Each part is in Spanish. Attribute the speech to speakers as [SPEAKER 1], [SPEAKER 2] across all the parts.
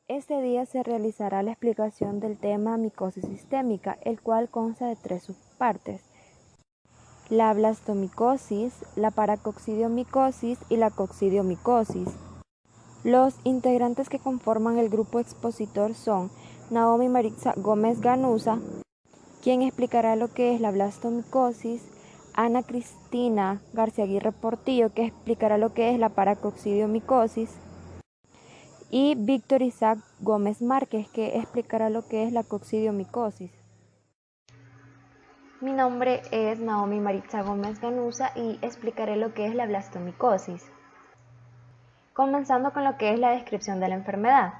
[SPEAKER 1] Este día se realizará la explicación del tema micosis sistémica, el cual consta de 3 subpartes: la blastomicosis, la paracoccidiomicosis y la coccidiomicosis. Los integrantes que conforman el grupo expositor son Naomi Maritza Gómez Ganuza, quien explicará lo que es la blastomicosis; Ana Cristina García Aguirre Portillo, que explicará lo que es la paracoccidiomicosis; y Víctor Isaac Gómez Márquez, que explicará lo que es la coccidiomicosis.
[SPEAKER 2] Mi nombre es Naomi Maritza Gómez Ganuza y explicaré lo que es la blastomicosis. Comenzando con lo que es la descripción de la enfermedad.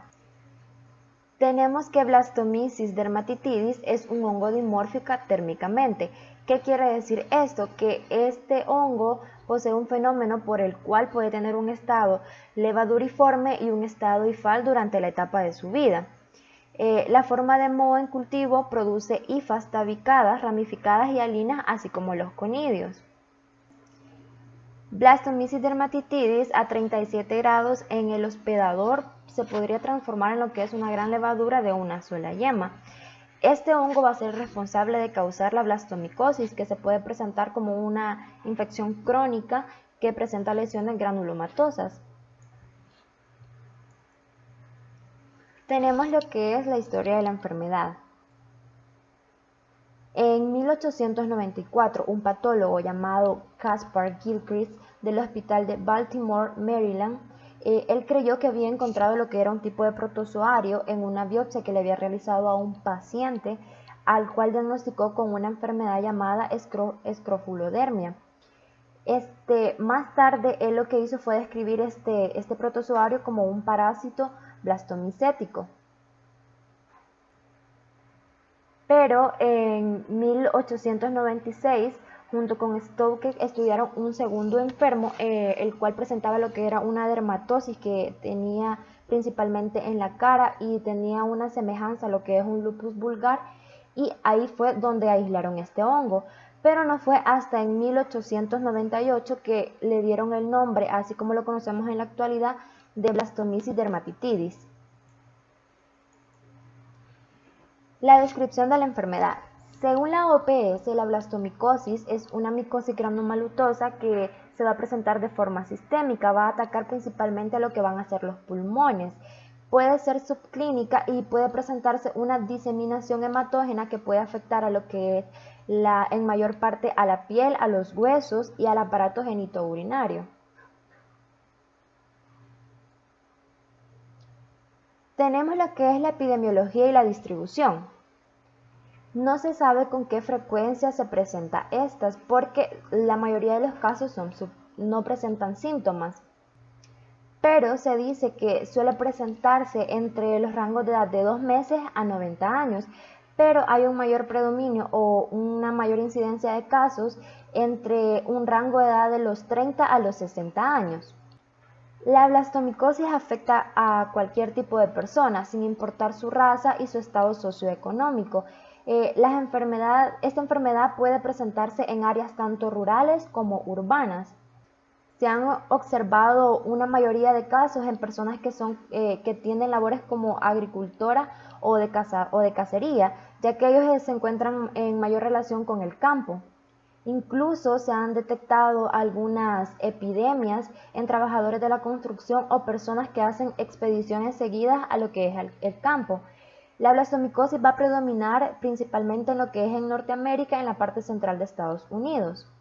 [SPEAKER 2] Tenemos que Blastomyces dermatitidis es un hongo dimórfica térmicamente. ¿Qué quiere decir esto? Que este hongo posee un fenómeno por el cual puede tener un estado levaduriforme y un estado hifal durante la etapa de su vida. La forma de moho en cultivo produce hifas tabicadas, ramificadas y alinas, así como los conidios. Blastomyces dermatitidis a 37 grados en el hospedador se podría transformar en lo que es una gran levadura de una sola yema. Este hongo va a ser responsable de causar la blastomicosis, que se puede presentar como una infección crónica que presenta lesiones granulomatosas. Tenemos lo que es la historia de la enfermedad. En 1894, un patólogo llamado Caspar Gilchrist del Hospital de Baltimore, Maryland, él creyó que había encontrado lo que era un tipo de protozoario en una biopsia que le había realizado a un paciente, al cual diagnosticó con una enfermedad llamada escrofulodermia. Más tarde, él lo que hizo fue describir este protozoario como un parásito blastomicético. Pero en 1896, junto con Stokes, estudiaron un segundo enfermo, el cual presentaba lo que era una dermatosis que tenía principalmente en la cara y tenía una semejanza a lo que es un lupus vulgar, y ahí fue donde aislaron este hongo. Pero no fue hasta en 1898 que le dieron el nombre, así como lo conocemos en la actualidad, de Blastomyces dermatitidis. La descripción de la enfermedad. Según la OPS, la blastomicosis es una micosis granulomalutosa que se va a presentar de forma sistémica, va a atacar principalmente a lo que van a ser los pulmones. Puede ser subclínica y puede presentarse una diseminación hematógena que puede afectar a lo que es en mayor parte a la piel, a los huesos y al aparato genitourinario. Tenemos lo que es la epidemiología y la distribución. No se sabe con qué frecuencia se presenta estas, porque la mayoría de los casos no presentan síntomas. Pero se dice que suele presentarse entre los rangos de edad de 2 meses a 90 años, pero hay un mayor predominio o una mayor incidencia de casos entre un rango de edad de los 30 a los 60 años. La blastomicosis afecta a cualquier tipo de persona, sin importar su raza y su estado socioeconómico. Esta enfermedad puede presentarse en áreas tanto rurales como urbanas. Se han observado una mayoría de casos en personas que tienen labores como agricultora o de cacería, ya que ellos se encuentran en mayor relación con el campo. Incluso se han detectado algunas epidemias en trabajadores de la construcción o personas que hacen expediciones seguidas a lo que es el campo. La blastomicosis va a predominar principalmente en lo que es en Norteamérica, en la parte central de Estados Unidos.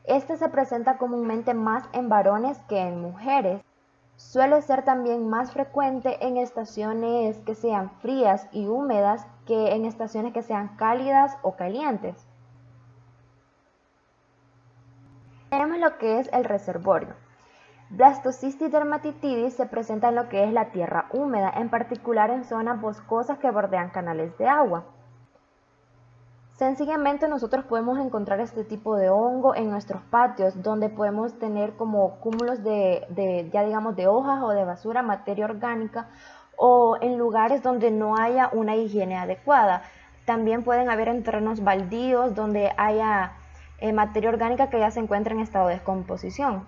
[SPEAKER 2] Este se presenta comúnmente más en varones que en mujeres. Suele ser también más frecuente en estaciones que sean frías y húmedas que en estaciones que sean cálidas o calientes. Tenemos lo que es el reservorio. Blastocystis dermatitidis se presenta en lo que es la tierra húmeda, en particular en zonas boscosas que bordean canales de agua. Sencillamente nosotros podemos encontrar este tipo de hongo en nuestros patios, donde podemos tener como cúmulos de hojas o de basura, materia orgánica, o en lugares donde no haya una higiene adecuada. También pueden haber en terrenos baldíos donde haya materia orgánica que ya se encuentra en estado de descomposición.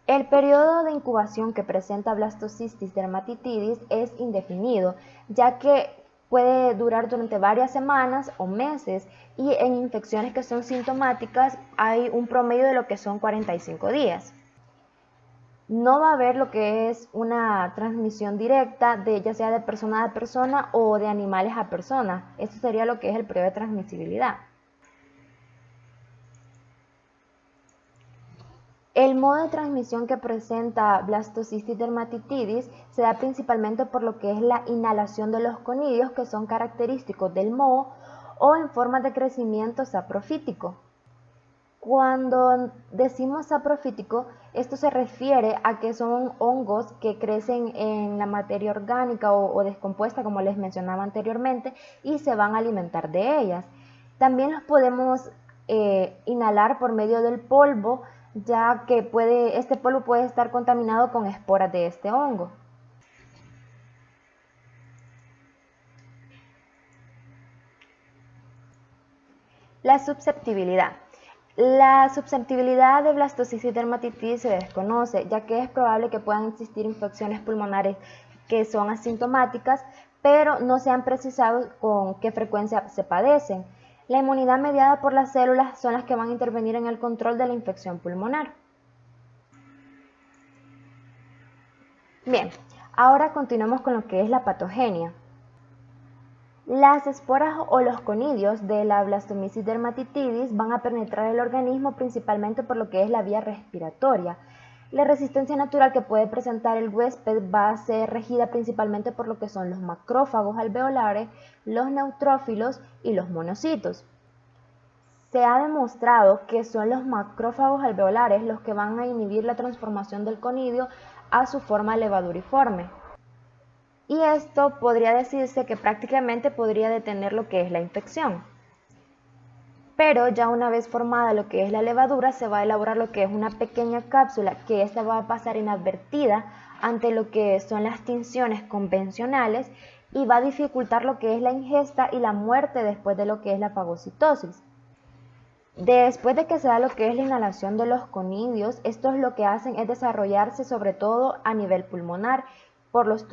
[SPEAKER 2] El periodo de incubación que presenta Blastocystis dermatitidis es indefinido, ya que puede durar durante varias semanas o meses, y en infecciones que son sintomáticas hay un promedio de lo que son 45 días. No va a haber lo que es una transmisión directa, ya sea de persona a persona o de animales a personas. Esto sería lo que es el periodo de transmisibilidad. El modo de transmisión que presenta Blastocystis dermatitidis se da principalmente por lo que es la inhalación de los conidios, que son característicos del moho, o en forma de crecimiento saprofítico. Cuando decimos saprofítico, esto se refiere a que son hongos que crecen en la materia orgánica o descompuesta, como les mencionaba anteriormente, y se van a alimentar de ellas. También los podemos inhalar por medio del polvo, ya que este polvo puede estar contaminado con esporas de este hongo. La susceptibilidad. La susceptibilidad de Blastocystis dermatitidis se desconoce, ya que es probable que puedan existir infecciones pulmonares que son asintomáticas, pero no se han precisado con qué frecuencia se padecen. La inmunidad mediada por las células son las que van a intervenir en el control de la infección pulmonar. Bien, ahora continuamos con lo que es la patogenia. Las esporas o los conidios de la Blastomyces dermatitidis van a penetrar el organismo principalmente por lo que es la vía respiratoria. La resistencia natural que puede presentar el huésped va a ser regida principalmente por lo que son los macrófagos alveolares, los neutrófilos y los monocitos. Se ha demostrado que son los macrófagos alveolares los que van a inhibir la transformación del conidio a su forma levaduriforme. Y esto podría decirse que prácticamente podría detener lo que es la infección. Pero ya una vez formada lo que es la levadura, se va a elaborar lo que es una pequeña cápsula, que esta va a pasar inadvertida ante lo que son las tinciones convencionales y va a dificultar lo que es la ingesta y la muerte después de lo que es la fagocitosis. Después de que se da lo que es la inhalación de los conidios, estos lo que hacen es desarrollarse sobre todo a nivel pulmonar por los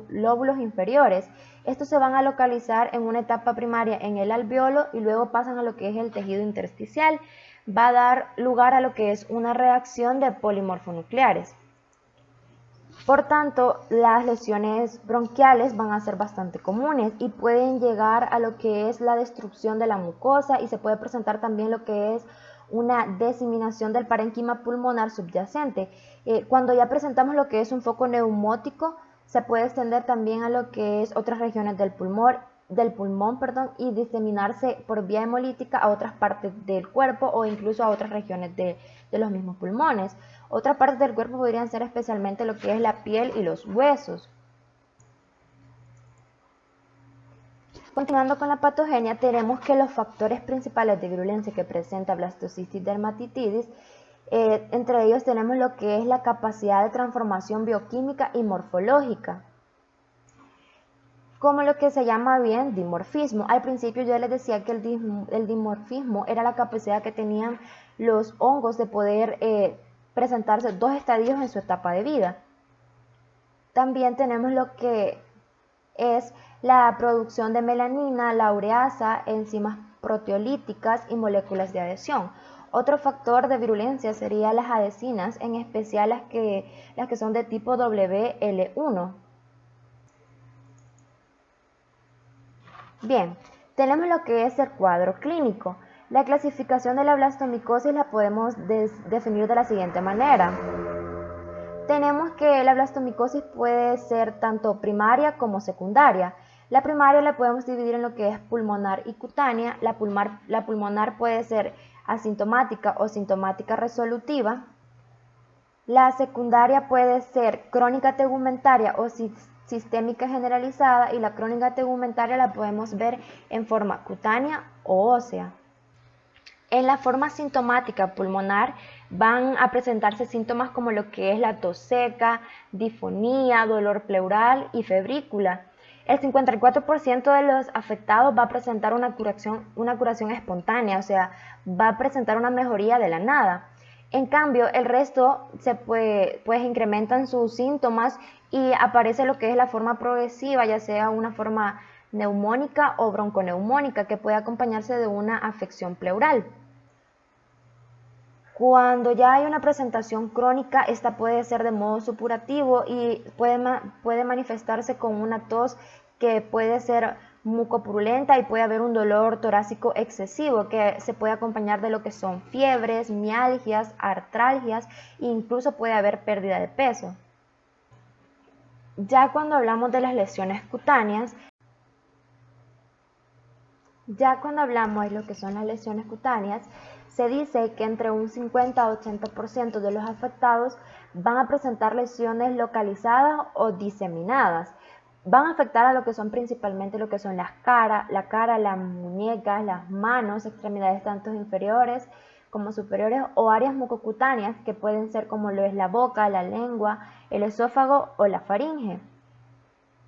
[SPEAKER 2] lóbulos inferiores. Estos se van a localizar en una etapa primaria en el alveolo y luego pasan a lo que es el tejido intersticial. Va a dar lugar a lo que es una reacción de polimorfonucleares. Por tanto, las lesiones bronquiales van a ser bastante comunes y pueden llegar a lo que es la destrucción de la mucosa, y se puede presentar también lo que es una diseminación del parénquima pulmonar subyacente. Cuando ya presentamos lo que es un foco neumótico, se puede extender también a lo que es otras regiones del pulmón, y diseminarse por vía hemolítica a otras partes del cuerpo o incluso a otras regiones de los mismos pulmones. Otras partes del cuerpo podrían ser especialmente lo que es la piel y los huesos. Continuando con la patogenia, tenemos que los factores principales de virulencia que presenta Blastocystis dermatitidis, entre ellos tenemos lo que es la capacidad de transformación bioquímica y morfológica, como lo que se llama bien dimorfismo. Al principio yo les decía que el dimorfismo era la capacidad que tenían los hongos de poder presentarse dos estadios en su etapa de vida. También tenemos lo que es la producción de melanina, la ureasa, enzimas proteolíticas y moléculas de adhesión. Otro factor de virulencia sería las adhesinas, en especial las que son de tipo WL1. Bien, tenemos lo que es el cuadro clínico. La clasificación de la blastomicosis la podemos definir de la siguiente manera. Tenemos que la blastomicosis puede ser tanto primaria como secundaria. La primaria la podemos dividir en lo que es pulmonar y cutánea. La pulmonar puede ser asintomática o sintomática resolutiva. La secundaria puede ser crónica tegumentaria o sistémica generalizada, y la crónica tegumentaria la podemos ver en forma cutánea o ósea. En la forma sintomática pulmonar van a presentarse síntomas como lo que es la tos seca, difonía, dolor pleural y febrícula. El 54% de los afectados va a presentar una curación espontánea, o sea, va a presentar una mejoría de la nada. En cambio, el resto pues incrementan sus síntomas y aparece lo que es la forma progresiva, ya sea una forma neumónica o bronconeumónica, que puede acompañarse de una afección pleural. Cuando ya hay una presentación crónica, esta puede ser de modo supurativo y puede manifestarse con una tos que puede ser mucopurulenta y puede haber un dolor torácico excesivo que se puede acompañar de lo que son fiebres, mialgias, artralgias e incluso puede haber pérdida de peso. Ya cuando hablamos de las lesiones cutáneas, lo que son las lesiones cutáneas, se dice que entre un 50 a 80% de los afectados van a presentar lesiones localizadas o diseminadas. Van a afectar a lo que son principalmente lo que son la cara, las muñecas, las manos, extremidades tanto inferiores como superiores o áreas mucocutáneas que pueden ser como lo es la boca, la lengua, el esófago o la faringe.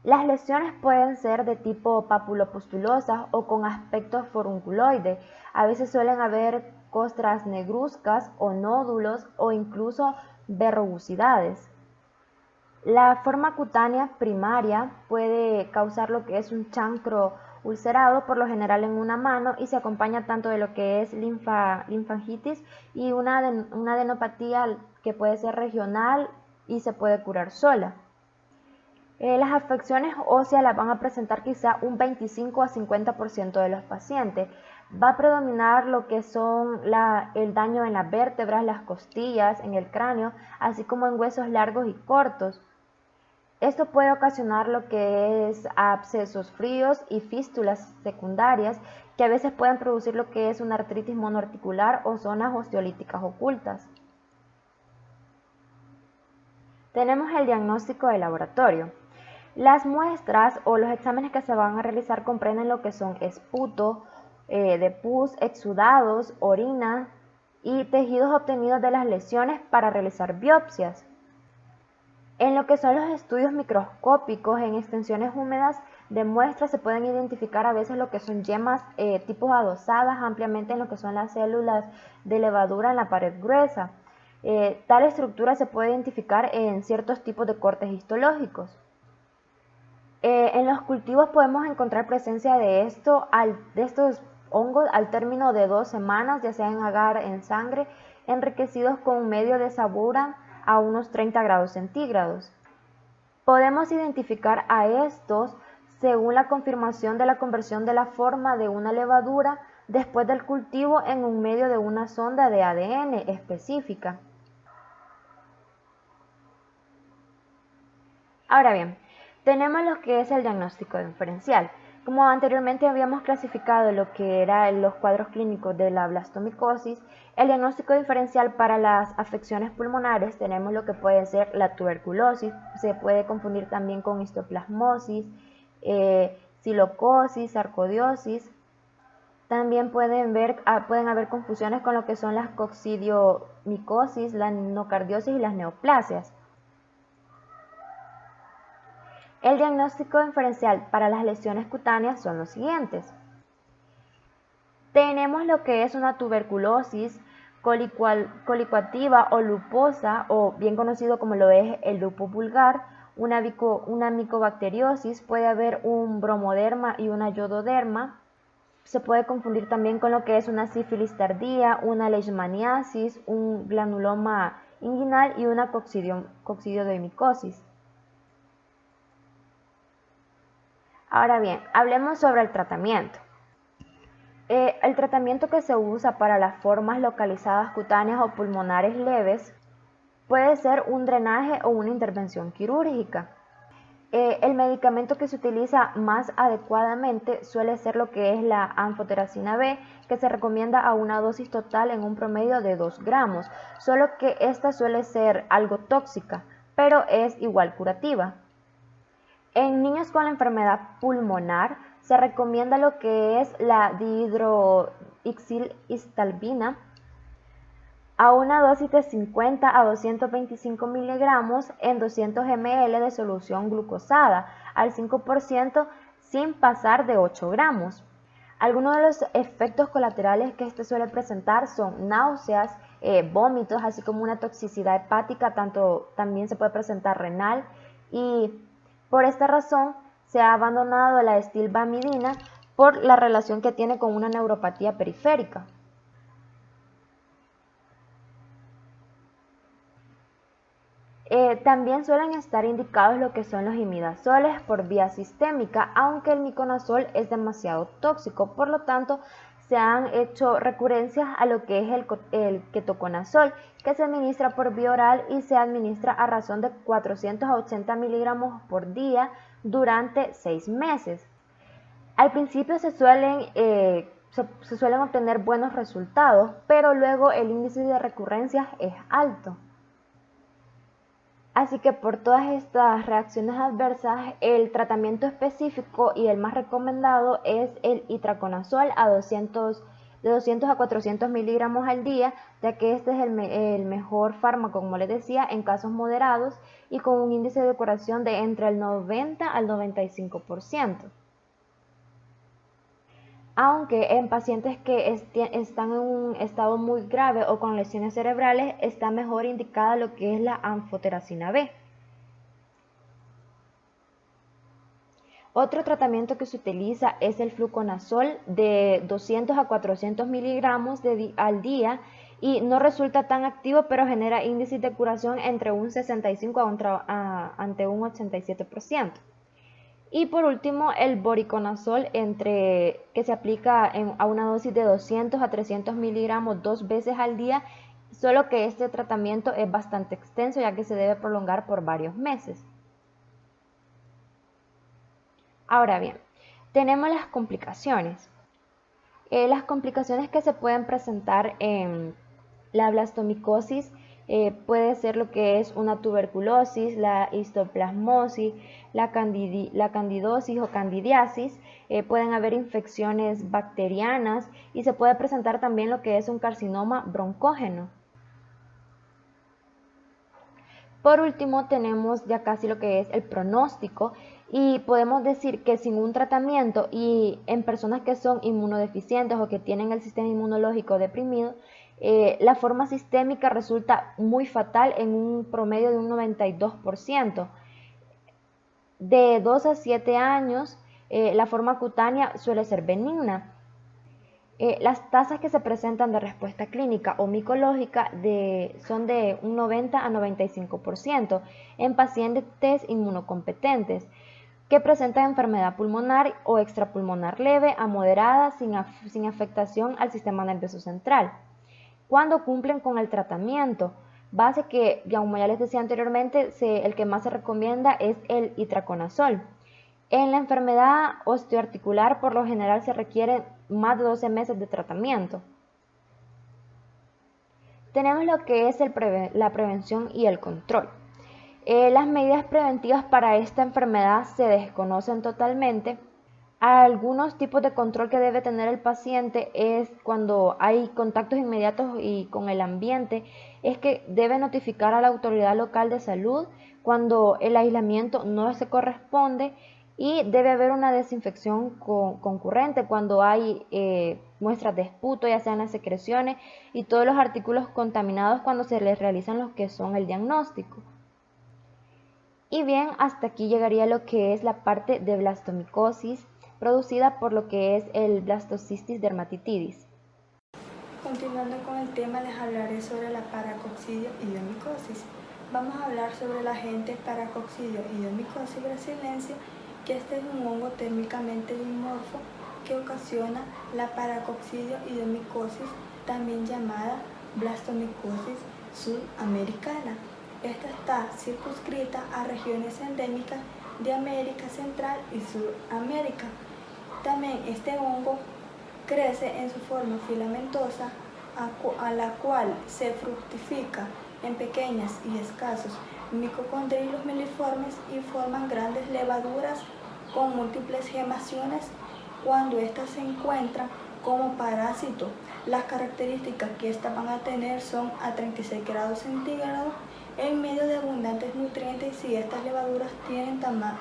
[SPEAKER 2] Las lesiones pueden ser de tipo papulopustulosas o con aspecto furunculoide. A veces suelen haber costras negruzcas o nódulos o incluso verrugosidades. La forma cutánea primaria puede causar lo que es un chancro ulcerado, por lo general en una mano, y se acompaña tanto de lo que es linfangitis y una adenopatía que puede ser regional y se puede curar sola. Las afecciones óseas las van a presentar quizá un 25 a 50% de los pacientes. Va a predominar lo que son el daño en las vértebras, las costillas, en el cráneo, así como en huesos largos y cortos. Esto puede ocasionar lo que es abscesos fríos y fístulas secundarias, que a veces pueden producir lo que es una artritis monoarticular o zonas osteolíticas ocultas. Tenemos el diagnóstico de laboratorio. Las muestras o los exámenes que se van a realizar comprenden lo que son esputo de pus, exudados, orina y tejidos obtenidos de las lesiones para realizar biopsias. En lo que son los estudios microscópicos en extensiones húmedas de muestras se pueden identificar a veces lo que son yemas tipos adosadas ampliamente en lo que son las células de levadura en la pared gruesa. Tal estructura se puede identificar en ciertos tipos de cortes histológicos. En los cultivos podemos encontrar presencia de estos hongos al término de 2 semanas, ya sea en agar, en sangre, enriquecidos con un medio de sabura a unos 30 grados centígrados. Podemos identificar a estos según la confirmación de la conversión de la forma de una levadura después del cultivo en un medio de una sonda de ADN específica. Ahora bien, tenemos lo que es el diagnóstico diferencial. Como anteriormente habíamos clasificado lo que eran los cuadros clínicos de la blastomicosis, el diagnóstico diferencial para las afecciones pulmonares tenemos lo que puede ser la tuberculosis, se puede confundir también con histoplasmosis, silocosis, sarcoidosis. También pueden haber confusiones con lo que son las coccidiomicosis, la nocardiosis y las neoplasias. El diagnóstico diferencial para las lesiones cutáneas son los siguientes. Tenemos lo que es una tuberculosis colicoactiva o luposa, o bien conocido como lo es el lupus vulgar, una micobacteriosis, puede haber un bromoderma y una yododerma. Se puede confundir también con lo que es una sífilis tardía, una leishmaniasis, un granuloma inguinal y una coccidiomicosis. Ahora bien, hablemos sobre el tratamiento. El tratamiento que se usa para las formas localizadas cutáneas o pulmonares leves puede ser un drenaje o una intervención quirúrgica. El medicamento que se utiliza más adecuadamente suele ser lo que es la anfotericina B, que se recomienda a una dosis total en un promedio de 2 gramos, solo que esta suele ser algo tóxica, pero es igual curativa. En niños con la enfermedad pulmonar se recomienda lo que es la dihidroxyhistamina a una dosis de 50 a 225 miligramos en 200 ml de solución glucosada al 5% sin pasar de 8 gramos. Algunos de los efectos colaterales que este suele presentar son náuseas, vómitos, así como una toxicidad hepática, también se puede presentar renal, y por esta razón se ha abandonado la estilbamidina por la relación que tiene con una neuropatía periférica. También suelen estar indicados lo que son los imidazoles por vía sistémica, aunque el miconazol es demasiado tóxico, por lo tanto se han hecho recurrencias a lo que es el ketoconazol, que se administra por vía oral y se administra a razón de 400 a 80 miligramos por día durante 6 meses. Al principio se suelen obtener buenos resultados, pero luego el índice de recurrencias es alto. Así que por todas estas reacciones adversas, el tratamiento específico y el más recomendado es el itraconazol de 200 a 400 miligramos al día, ya que este es el mejor fármaco, como les decía, en casos moderados y con un índice de curación de entre el 90 al 95%. Aunque en pacientes que están en un estado muy grave o con lesiones cerebrales está mejor indicada lo que es la anfoteracina B. Otro tratamiento que se utiliza es el fluconazol de 200 a 400 miligramos al día y no resulta tan activo, pero genera índices de curación entre un 65 ante un 87%. Y por último, el voriconazol, que se aplica a una dosis de 200 a 300 miligramos 2 veces al día, solo que este tratamiento es bastante extenso ya que se debe prolongar por varios meses. Ahora bien, tenemos las complicaciones. Las complicaciones que se pueden presentar en la blastomicosis puede ser lo que es una tuberculosis, la histoplasmosis, la candidosis o candidiasis, pueden haber infecciones bacterianas y se puede presentar también lo que es un carcinoma broncógeno. Por último, tenemos ya casi lo que es el pronóstico y podemos decir que sin un tratamiento y en personas que son inmunodeficientes o que tienen el sistema inmunológico deprimido, la forma sistémica resulta muy fatal en un promedio de un 92%. De 2 a 7 años, la forma cutánea suele ser benigna. Las tasas que se presentan de respuesta clínica o micológica son de un 90 a 95% en pacientes inmunocompetentes que presentan enfermedad pulmonar o extrapulmonar leve a moderada sin afectación al sistema nervioso central. Cuando cumplen con el tratamiento base que, como ya les decía anteriormente, el que más se recomienda es el itraconazol. En la enfermedad osteoarticular por lo general se requiere más de 12 meses de tratamiento. Tenemos lo que es la prevención y el control. Las medidas preventivas para esta enfermedad se desconocen totalmente. Algunos tipos de control que debe tener el paciente es cuando hay contactos inmediatos y con el ambiente, es que debe notificar a la autoridad local de salud cuando el aislamiento no se corresponde y debe haber una desinfección concurrente cuando hay muestras de esputo, ya sean las secreciones y todos los artículos contaminados cuando se les realizan los que son el diagnóstico. Y bien, hasta aquí llegaría lo que es la parte de blastomicosis producida por lo que es el blastocystis dermatitidis.
[SPEAKER 3] Continuando con el tema, les hablaré sobre la paracoccidioidomicosis. Vamos a hablar sobre la agente paracoccidioidomicosis brasilensis, que este es un hongo térmicamente dimorfo que ocasiona la paracoccidioidomicosis, también llamada blastomicosis sudamericana. Esta está circunscrita a regiones endémicas de América Central y Sudamérica. También este hongo crece en su forma filamentosa, a la cual se fructifica en pequeñas y escasos micocondrios miliformes y forman grandes levaduras con múltiples gemaciones cuando éstas se encuentran como parásito. Las características que éstas van a tener son a 36 grados centígrados en medio de abundantes nutrientes si estas levaduras tienen tamaño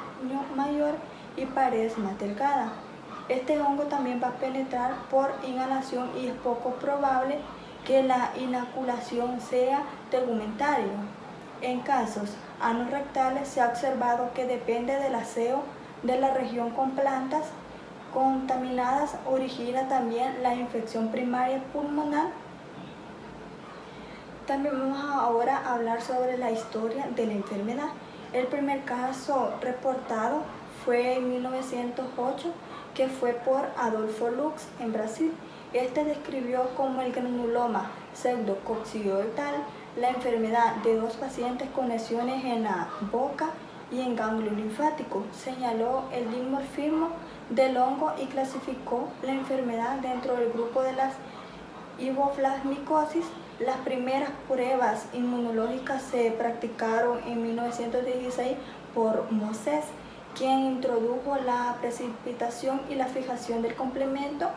[SPEAKER 3] mayor y pared más delgada. Este hongo también va a penetrar por inhalación y es poco probable que la inoculación sea tegumentaria. En casos anorrectales se ha observado que depende del aseo de la región con plantas contaminadas origina también la infección primaria pulmonar. También vamos ahora a hablar sobre la historia de la enfermedad. El primer caso reportado fue en 1908, que fue por Adolfo Lux en Brasil. Este describió como el granuloma pseudococcidioital la enfermedad de dos pacientes con lesiones en la boca y en ganglio linfático. Señaló el dimorfismo del hongo y clasificó la enfermedad dentro del grupo de las hipoplasmicosis. Las primeras pruebas inmunológicas se practicaron en 1916 por Moses, quien introdujo la precipitación y la fijación del complemento,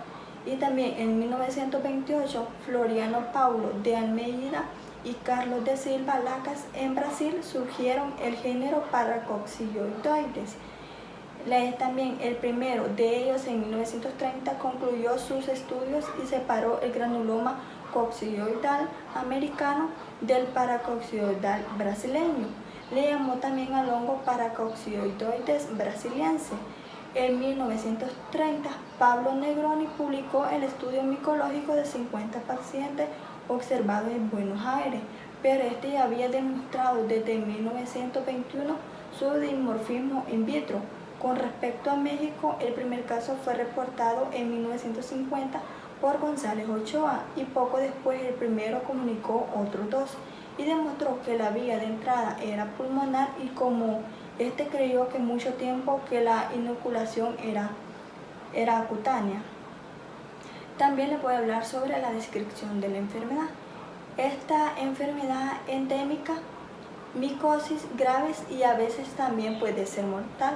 [SPEAKER 3] y también en 1928 Floriano Paulo de Almeida y Carlos de Silva Lacas en Brasil surgieron el género Paracoccidioides. También el primero de ellos en 1930 concluyó sus estudios y separó el granuloma coccidioidal americano del paracoccidioidal brasileño. Le llamó también al hongo Paracoccidioides brasiliense. En 1930, Pablo Negroni publicó el estudio micológico de 50 pacientes observados en Buenos Aires, pero este ya había demostrado desde 1921 su dimorfismo in vitro. Con respecto a México, el primer caso fue reportado en 1950 por González Ochoa y poco después el primero comunicó otros dos y demostró que la vía de entrada era pulmonar, y como este creyó que mucho tiempo que la inoculación era cutánea. También les voy a hablar sobre la descripción de la enfermedad. Esta enfermedad endémica, micosis graves y a veces también puede ser mortal,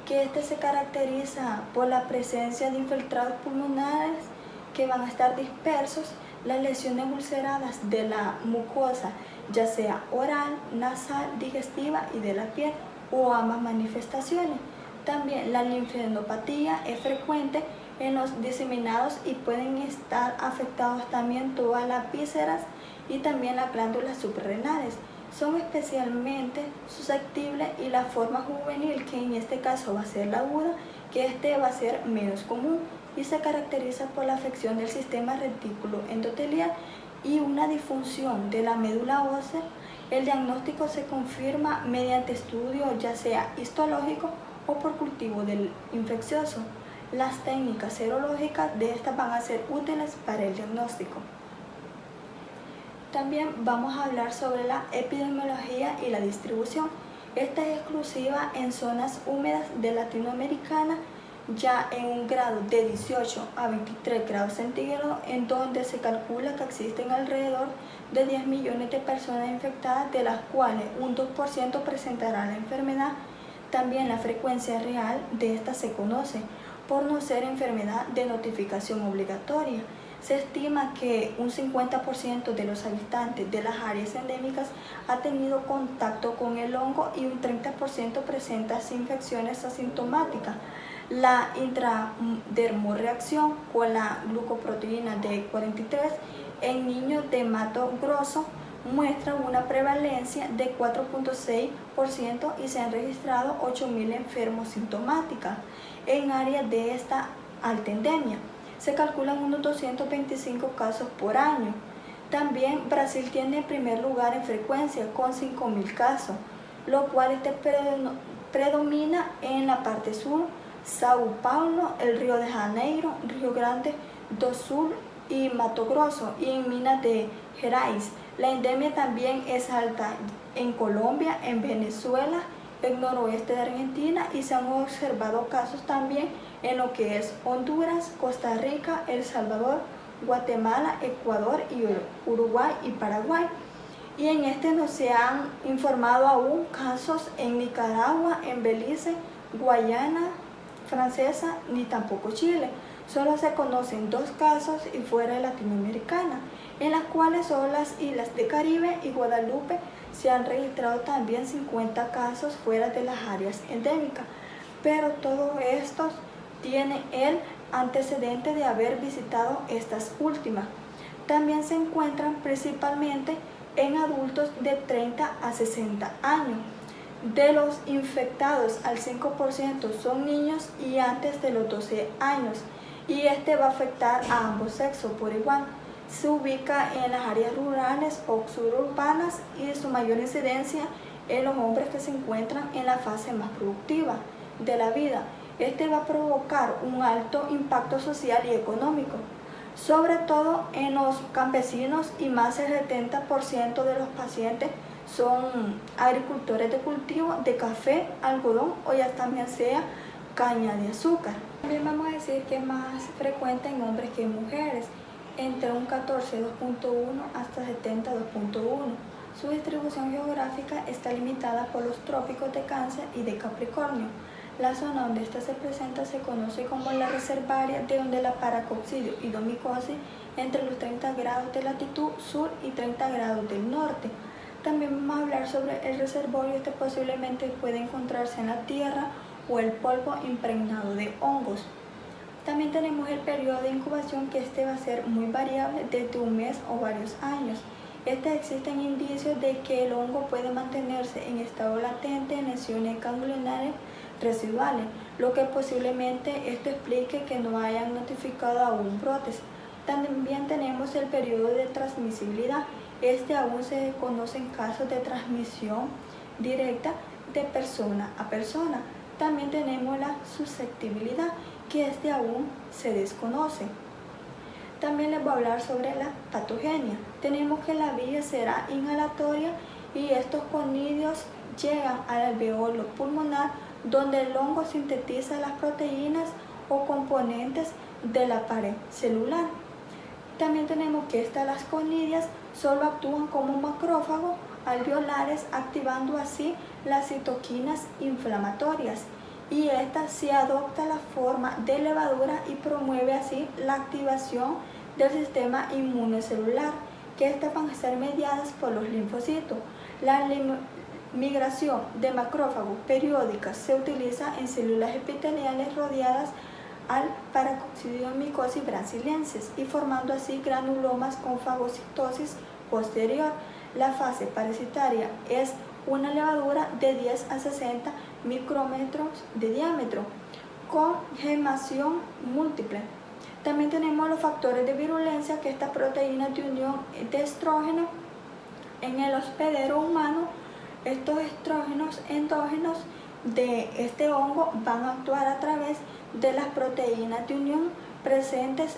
[SPEAKER 3] que se caracteriza por la presencia de infiltrados pulmonares que van a estar dispersos, las lesiones ulceradas de la mucosa, ya sea oral, nasal, digestiva y de la piel, o ambas manifestaciones. También la linfadenopatía es frecuente en los diseminados y pueden estar afectados también todas las vísceras y también las glándulas suprarrenales. Son especialmente susceptibles, y la forma juvenil, que en este caso va a ser la aguda, que va a ser menos común y se caracteriza por la afección del sistema retículo endotelial y una disfunción de la médula ósea. El diagnóstico se confirma mediante estudio ya sea histológico o por cultivo del infeccioso. Las técnicas serológicas de estas van a ser útiles para el diagnóstico. También vamos a hablar sobre la epidemiología y la distribución. Esta es exclusiva en zonas húmedas de Latinoamericana, ya en un grado de 18 a 23 grados centígrados, en donde se calcula que existen alrededor de 10 millones de personas infectadas, de las cuales un 2% presentará la enfermedad. También la frecuencia real de esta se conoce, por no ser enfermedad de notificación obligatoria. Se estima que un 50% de los habitantes de las áreas endémicas ha tenido contacto con el hongo y un 30% presenta infecciones asintomáticas. La intradermorreacción con la glucoproteína D43 en niños de Mato Grosso muestra una prevalencia de 4.6% y se han registrado 8.000 enfermos sintomáticos en áreas de esta alta endemia. Se calculan unos 225 casos por año. También Brasil tiene el primer lugar en frecuencia con 5.000 casos, lo cual predomina en la parte sur, Sao Paulo, el Río de Janeiro, Río Grande do Sul y Mato Grosso, y en Minas de Gerais. La endemia también es alta en Colombia, en Venezuela, el noroeste de Argentina, y se han observado casos también en lo que es Honduras, Costa Rica, El Salvador, Guatemala, Ecuador, y Uruguay y Paraguay. Y en no se han informado aún casos en Nicaragua, en Belice, Guayana Francesa, ni tampoco Chile. Solo se conocen 2 casos y fuera de Latinoamericana, en las cuales son las islas de Caribe y Guadalupe. Se han registrado también 50 casos fuera de las áreas endémicas, pero todos estos tienen el antecedente de haber visitado estas últimas. También se encuentran principalmente en adultos de 30 a 60 años. De los infectados, al 5% son niños y antes de los 12 años, y este va a afectar a ambos sexos por igual. Se ubica en las áreas rurales o suburbanas y su mayor incidencia en los hombres que se encuentran en la fase más productiva de la vida. Este va a provocar un alto impacto social y económico, sobre todo en los campesinos, y más del 70% de los pacientes son agricultores de cultivo de café, algodón o ya también sea caña de azúcar. También vamos a decir que es más frecuente en hombres que en mujeres, entre un 14, 2.1 hasta 70, 2.1. Su distribución geográfica está limitada por los trópicos de Cáncer y de Capricornio. La zona donde esta se presenta se conoce como la reservaria, de donde la paracoccidioidomicosis entre los 30 grados de latitud sur y 30 grados del norte. También vamos a hablar sobre el reservorio. Este posiblemente puede encontrarse en la tierra o el polvo impregnado de hongos. También tenemos el periodo de incubación, que este va a ser muy variable, desde un mes o varios años. Existen indicios de que el hongo puede mantenerse en estado latente en lesiones ganglionares residuales, lo que posiblemente esto explique que no hayan notificado aún brotes. También tenemos el periodo de transmisibilidad. Este aún se conoce en casos de transmisión directa de persona a persona. También tenemos la susceptibilidad, que este aún se desconoce. También les voy a hablar sobre la patogenia. Tenemos que la vía será inhalatoria y estos conidios llegan al alveolo pulmonar, donde el hongo sintetiza las proteínas o componentes de la pared celular. También tenemos que las conidias solo actúan como macrófagos alveolares, activando así las citoquinas inflamatorias, y esta sí adopta la forma de levadura y promueve así la activación del sistema inmunocelular, que estas van a ser mediadas por los linfocitos. La migración de macrófagos periódicas se utiliza en células epiteliales rodeadas al paracoccidiomicosis brasiliensis y formando así granulomas con fagocitosis posterior. La fase parasitaria es una levadura de 10 a 60 micrómetros de diámetro con gemación múltiple. También tenemos los factores de virulencia, que estas proteínas de unión de estrógeno en el hospedero humano. Estos estrógenos endógenos de este hongo van a actuar a través de las proteínas de unión presentes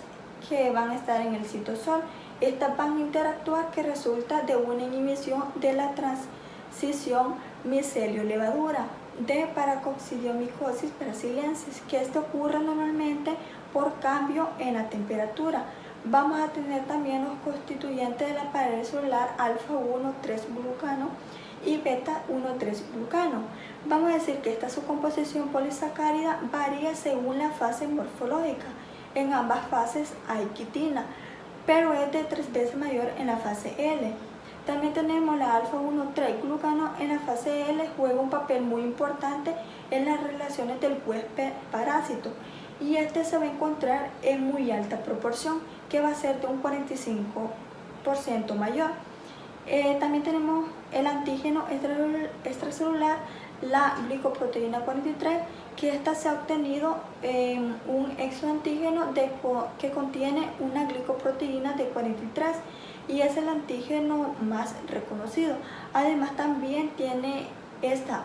[SPEAKER 3] que van a estar en el citosol. Estas van a interactuar, que resulta de una inhibición de la transición micelio-levadura de paracoccidiomicosis brasiliensis, que esto ocurre normalmente por cambio en la temperatura. Vamos a tener también los constituyentes de la pared celular alfa-1,3-glucano y beta-1,3-glucano. Vamos a decir que su composición polisacárida varía según la fase morfológica. En ambas fases hay quitina, pero es de 3 veces mayor en la fase L. También tenemos la alfa-1,3-glucano en la fase L, juega un papel muy importante en las relaciones del huésped parásito, y este se va a encontrar en muy alta proporción, que va a ser de un 45% mayor. También tenemos el antígeno extracelular, la glicoproteína 43, que esta se ha obtenido en un exoantígeno que contiene una glicoproteína de 43, y es el antígeno más reconocido. Además, también tiene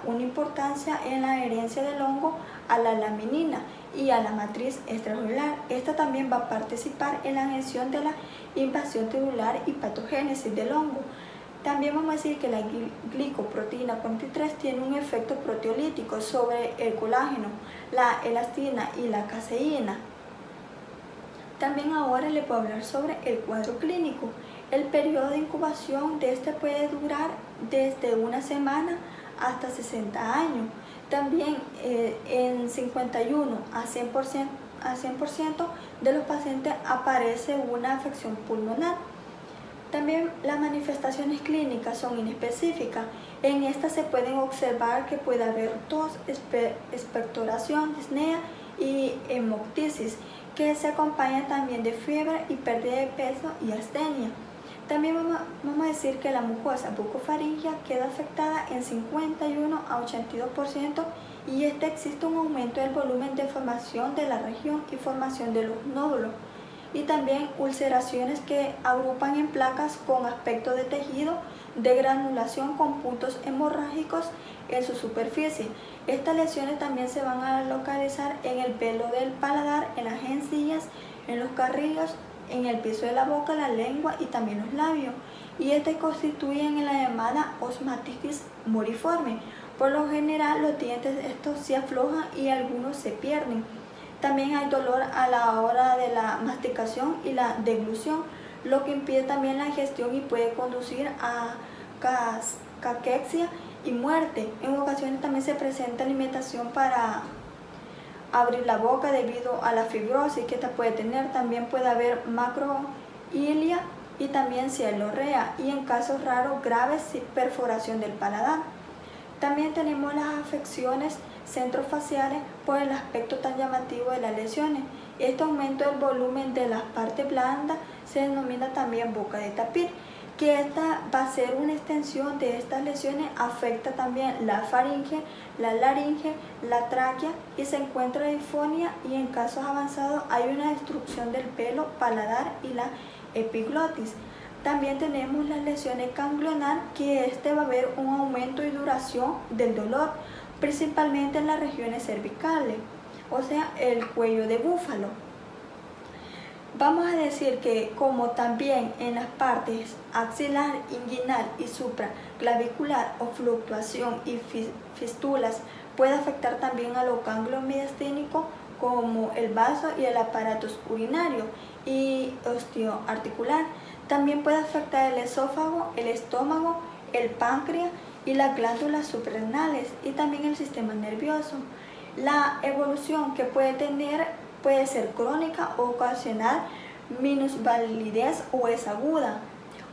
[SPEAKER 3] una importancia en la adherencia del hongo a la laminina y a la matriz extracelular. Esta también va a participar en la gestión de la invasión celular y patogénesis del hongo. También vamos a decir que la glicoproteína 43 tiene un efecto proteolítico sobre el colágeno, la elastina y la caseína. También ahora les puedo hablar sobre el cuadro clínico. El periodo de incubación de este puede durar desde una semana hasta 60 años. También en 51 a 100% de los pacientes aparece una afección pulmonar. También las manifestaciones clínicas son inespecíficas. En estas se pueden observar que puede haber tos, expectoración, disnea y hemoptisis, que se acompaña también de fiebre y pérdida de peso y astenia. También vamos a decir que la mucosa bucofaríngea queda afectada en 51 a 82% y existe un aumento del volumen de formación de la región y formación de los nódulos. Y también ulceraciones que agrupan en placas con aspecto de tejido de granulación con puntos hemorrágicos en su superficie. Estas lesiones también se van a localizar en el pelo del paladar, en las encías, en los carrillos, en el piso de la boca, la lengua y también los labios. Y constituyen la llamada osmatitis moriforme. Por lo general los dientes estos se aflojan y algunos se pierden. También hay dolor a la hora de la masticación y la deglución, lo que impide también la digestión y puede conducir a caquexia y muerte. En ocasiones también se presenta alimentación para abrir la boca debido a la fibrosis que esta puede tener. También puede haber macroilia y también cialorrea, y en casos raros graves perforación del paladar. También tenemos las afecciones centrofaciales por el aspecto tan llamativo de las lesiones. Este aumento del volumen de las partes blandas se denomina también boca de tapir, que esta va a ser una extensión de estas lesiones, afecta también la faringe, la laringe, la tráquea y se encuentra disfonia, y en casos avanzados hay una destrucción del pelo, paladar y la epiglotis. También tenemos las lesiones ganglionar, que va a haber un aumento y duración del dolor, principalmente en las regiones cervicales, o sea, el cuello de búfalo. Vamos a decir que como también en las partes axilar, inguinal y supraclavicular o fluctuación y fístulas puede afectar también a los ganglios mediastínicos como el vaso y el aparato urinario y osteoarticular. También puede afectar el esófago, el estómago, el páncreas y las glándulas suprarrenales y también el sistema nervioso. La evolución que puede tener puede ser crónica o ocasional, minusvalidez o es aguda,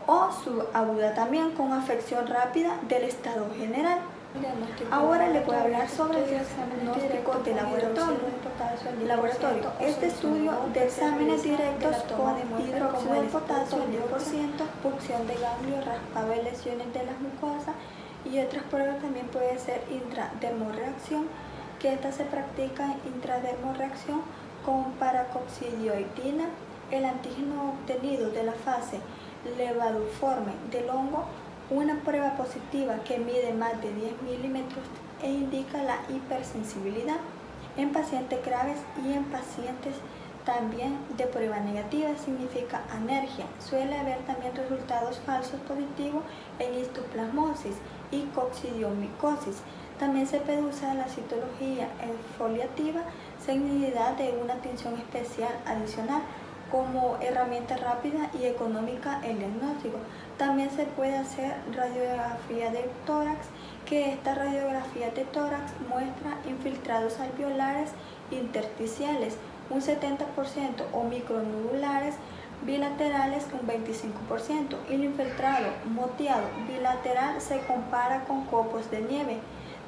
[SPEAKER 3] o subaguda también con afección rápida del estado general. Ahora le voy a hablar sobre el diagnóstico de laboratorio. Este estudio de exámenes directos con hidróxido de potasio al 10%, punción de ganglios, raspado de lesiones de las mucosas y otras pruebas. También puede ser intradermorreacción, que esta se practica intradermorreacción con paracoxidioidina, el antígeno obtenido de la fase levaduforme del hongo, una prueba positiva que mide más de 10 milímetros e indica la hipersensibilidad en pacientes graves, y en pacientes también de prueba negativa significa anergia. Suele haber también resultados falsos positivos en histoplasmosis y coccidiomicosis. También se puede usar la citología exfoliativa sin necesidad de una atención especial adicional como herramienta rápida y económica el diagnóstico. También se puede hacer radiografía de tórax, que esta radiografía de tórax muestra infiltrados alveolares intersticiales un 70% o micronodulares bilaterales un 25%, y el infiltrado moteado bilateral se compara con copos de nieve.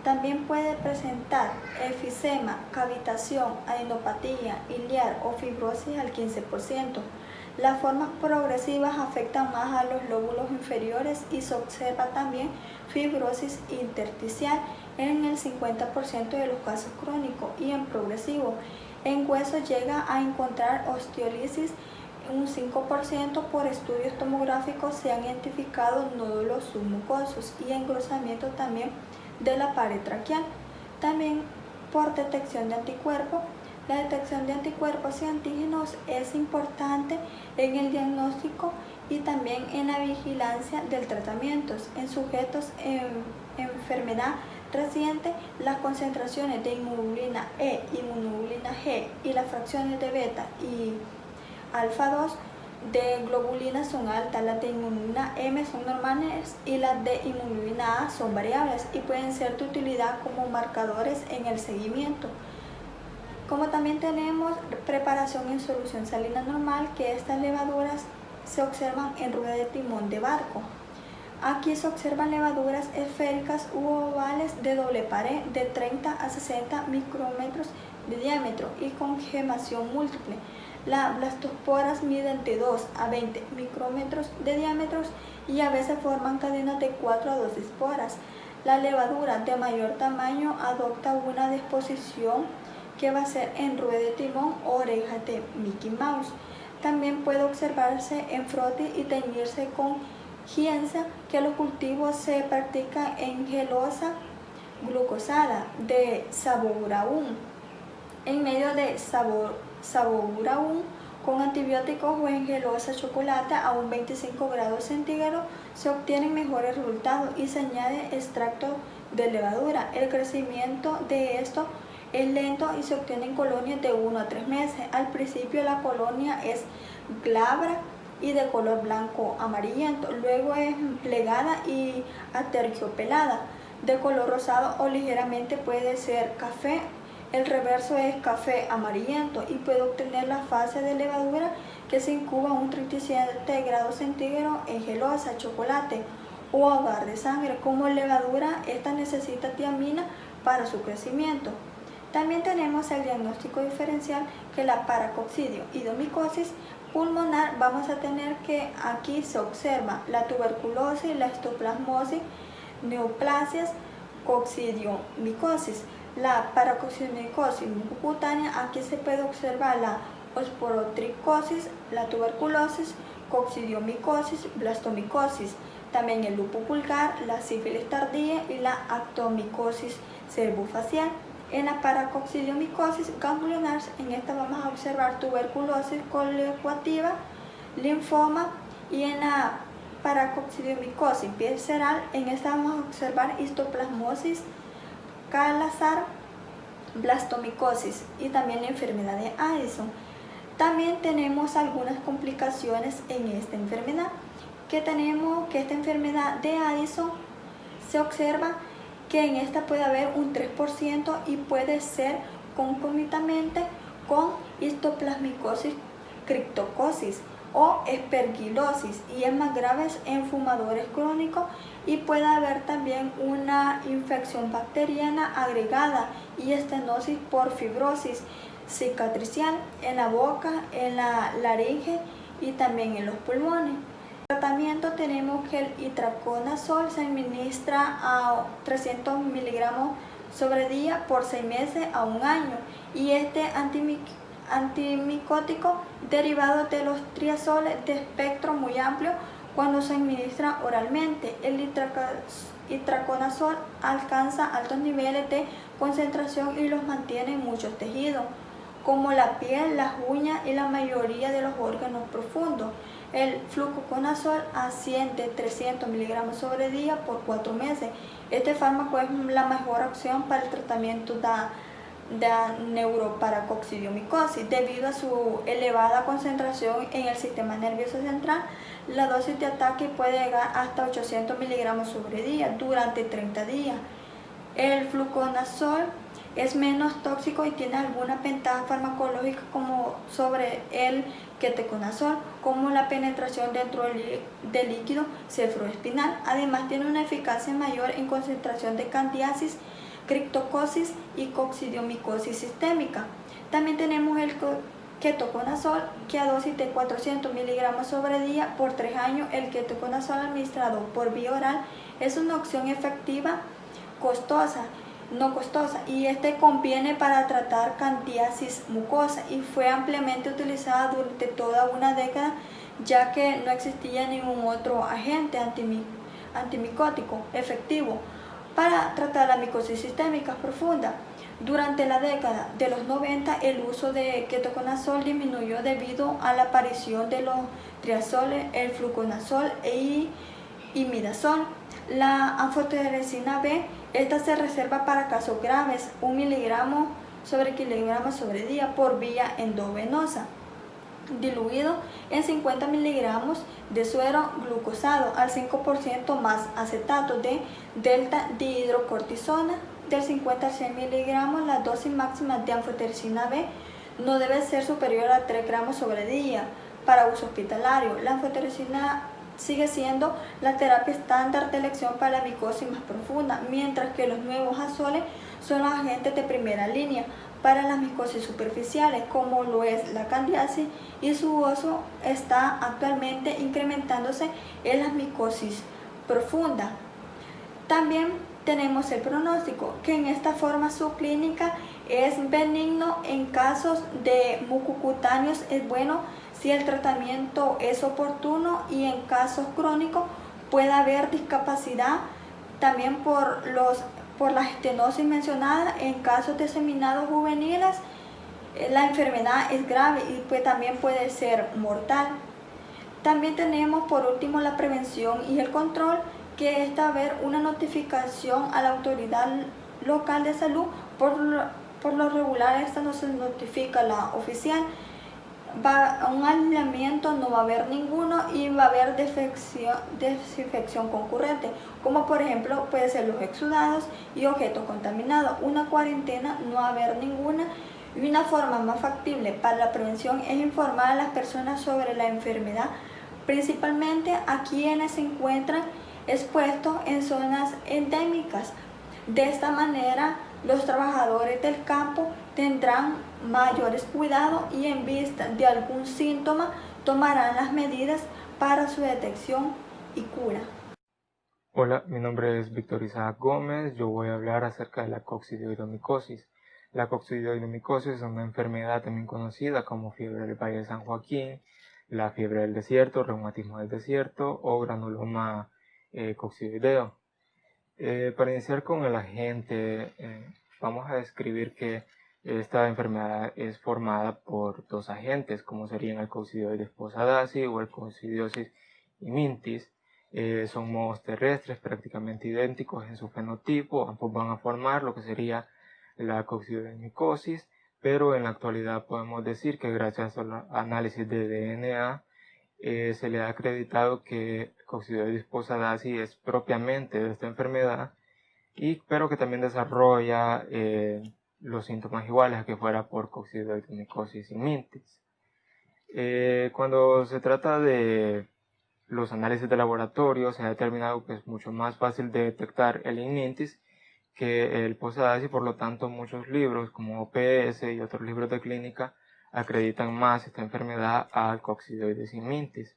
[SPEAKER 3] También puede presentar efisema, cavitación, adenopatía iliar o fibrosis al 15%. Las formas progresivas afectan más a los lóbulos inferiores y se observa también fibrosis intersticial en el 50% de los casos crónicos, y en progresivo. En huesos llega a encontrar osteolisis un 5%. Por estudios tomográficos se han identificado nódulos submucosos y engrosamiento también de la pared traqueal. También por detección de anticuerpos. La detección de anticuerpos y antígenos es importante en el diagnóstico y también en la vigilancia del tratamiento. En sujetos en enfermedad reciente, las concentraciones de inmunoglobulina E, inmunoglobulina G y las fracciones de beta y alfa 2 de globulina son altas, las de inmunoglobulina M son normales y las de inmunoglobulina A son variables y pueden ser de utilidad como marcadores en el seguimiento. Como también tenemos preparación en solución salina normal, que estas levaduras se observan en rueda de timón de barco. Aquí se observan levaduras esféricas u ovales de doble pared de 30 a 60 micrómetros de diámetro y con gemación múltiple. Las blastosporas miden de 2 a 20 micrómetros de diámetro y a veces forman cadenas de 4 a 12 esporas. La levadura de mayor tamaño adopta una disposición que va a ser en rueda de timón o oreja de Mickey Mouse. También puede observarse en frotis y teñirse con gienza, que los cultivos se practican en gelosa glucosada de saburaún, en medio de saburaún con antibióticos o en gelosa chocolate a un 25 grados centígrados se obtienen mejores resultados y se añade extracto de levadura. El crecimiento de esto es lento y se obtiene en colonias de 1 a 3 meses. Al principio la colonia es glabra y de color blanco amarillento, luego es plegada y aterciopelada, de color rosado o ligeramente puede ser café. El reverso es café amarillento y puede obtener la fase de levadura que se incuba a un 37 grados centígrados en gelosa, chocolate o agar de sangre. Como levadura, esta necesita tiamina para su crecimiento. También tenemos el diagnóstico diferencial, que la paracoccidioidomicosis pulmonar. Vamos a tener que aquí se observa la tuberculosis, la histoplasmosis, neoplasias, coccidiomicosis. La paracoccidiomicosis mucocutánea, aquí se puede observar la osporotricosis, la tuberculosis, coccidiomicosis, blastomicosis, también el lupus vulgar, la sífilis tardía y la actomicosis cervicofacial. En la paracoccidiomicosis ganglionar, en esta vamos a observar tuberculosis colineativa, linfoma, y en la paracoccidiomicosis visceral, en esta vamos a observar histoplasmosis, calazar, blastomicosis y también la enfermedad de Addison. También tenemos algunas complicaciones en esta enfermedad, que esta enfermedad de Addison se observa que en esta puede haber un 3% y puede ser concomitantemente con histoplasmicosis criptocosis o aspergilosis, y es más grave en fumadores crónicos, y puede haber también una infección bacteriana agregada y estenosis por fibrosis cicatricial en la boca, en la laringe y también en los pulmones. Tratamiento tenemos que el itraconazol se administra a 300 miligramos sobre día por 6 meses a 1 año, y este antimicótico derivado de los triazoles de espectro muy amplio cuando se administra oralmente. El itraconazol alcanza altos niveles de concentración y los mantiene en muchos tejidos, como la piel, las uñas y la mayoría de los órganos profundos. El fluconazol asciende 300 miligramos sobre día por 4 meses. Este fármaco es la mejor opción para el tratamiento de neuroparacoccidiomicosis debido a su elevada concentración en el sistema nervioso central. La dosis de ataque puede llegar hasta 800 miligramos sobre día durante 30 días. El fluconazol es menos tóxico y tiene algunas ventajas farmacológicas como sobre el ketoconazol, como la penetración dentro del líquido cefaloespinal. Además tiene una eficacia mayor en concentración de candidiasis, criptocosis y coccidiomicosis sistémica. También tenemos el ketoconazol, que a dosis de 400 miligramos sobre día por 3 años. El ketoconazol administrado por vía oral es una opción efectiva, no costosa, y este conviene para tratar candidiasis mucosa y fue ampliamente utilizada durante toda una década, ya que no existía ningún otro agente antimicótico efectivo para tratar la micosis sistémica profunda. Durante la década de los 90, el uso de ketoconazol disminuyó debido a la aparición de los triazoles, el fluconazol y imidazol. La anfotericina B, esta se reserva para casos graves, 1 miligramo sobre kilogramo sobre día por vía endovenosa, diluido en 50 miligramos de suero glucosado al 5% más acetato de delta dihidrocortisona del 50 al 100 miligramos. La dosis máxima de anfotericina B no debe ser superior a 3 gramos sobre día para uso hospitalario. La anfotericina sigue siendo la terapia estándar de elección para la micosis más profunda, mientras que los nuevos azoles son los agentes de primera línea para las micosis superficiales, como lo es la candidiasis, y su uso está actualmente incrementándose en las micosis profundas. También tenemos el pronóstico, que en esta forma subclínica es benigno. En casos de mucocutáneos es bueno si el tratamiento es oportuno, y en casos crónicos puede haber discapacidad también por la estenosis mencionada. En casos de seminados juveniles la enfermedad es grave y también puede ser mortal. También tenemos por último la prevención y el control, que es haber una notificación a la autoridad local de salud. Por lo regular esta no se notifica a la oficial. Un aislamiento no va a haber ninguno, y va a haber desinfección concurrente, como por ejemplo puede ser los exudados y objetos contaminados. Una cuarentena no va a haber ninguna, y una forma más factible para la prevención es informar a las personas sobre la enfermedad, principalmente a quienes se encuentran expuestos en zonas endémicas. De esta manera, los trabajadores del campo tendrán mayores cuidados, y en vista de algún síntoma tomarán las medidas para su detección y cura.
[SPEAKER 4] Hola, mi nombre es Víctor Isaac Gómez. Yo voy a hablar acerca de la coccidioidomicosis. La coccidioidomicosis es una enfermedad también conocida como fiebre del Valle de San Joaquín, la fiebre del desierto, reumatismo del desierto o granuloma coccidioideo. Para iniciar con el agente, vamos a describir que esta enfermedad es formada por dos agentes, como serían el Coccidioides posadacea o el Coccidiosis immintis. Son mohos terrestres prácticamente idénticos en su fenotipo. Ambos van a formar lo que sería la coccidioidomicosis, pero en la actualidad podemos decir que gracias al análisis de DNA se le ha acreditado que Coccidioides posadacea es propiamente de esta enfermedad, pero que también desarrolla los síntomas iguales a que fuera por coccidioidomicosis immintis. Cuando se trata de los análisis de laboratorio, se ha determinado que es mucho más fácil de detectar el immintis que el posadacea, y por lo tanto muchos libros como OPS y otros libros de clínica acreditan más esta enfermedad al coccidioides immintis.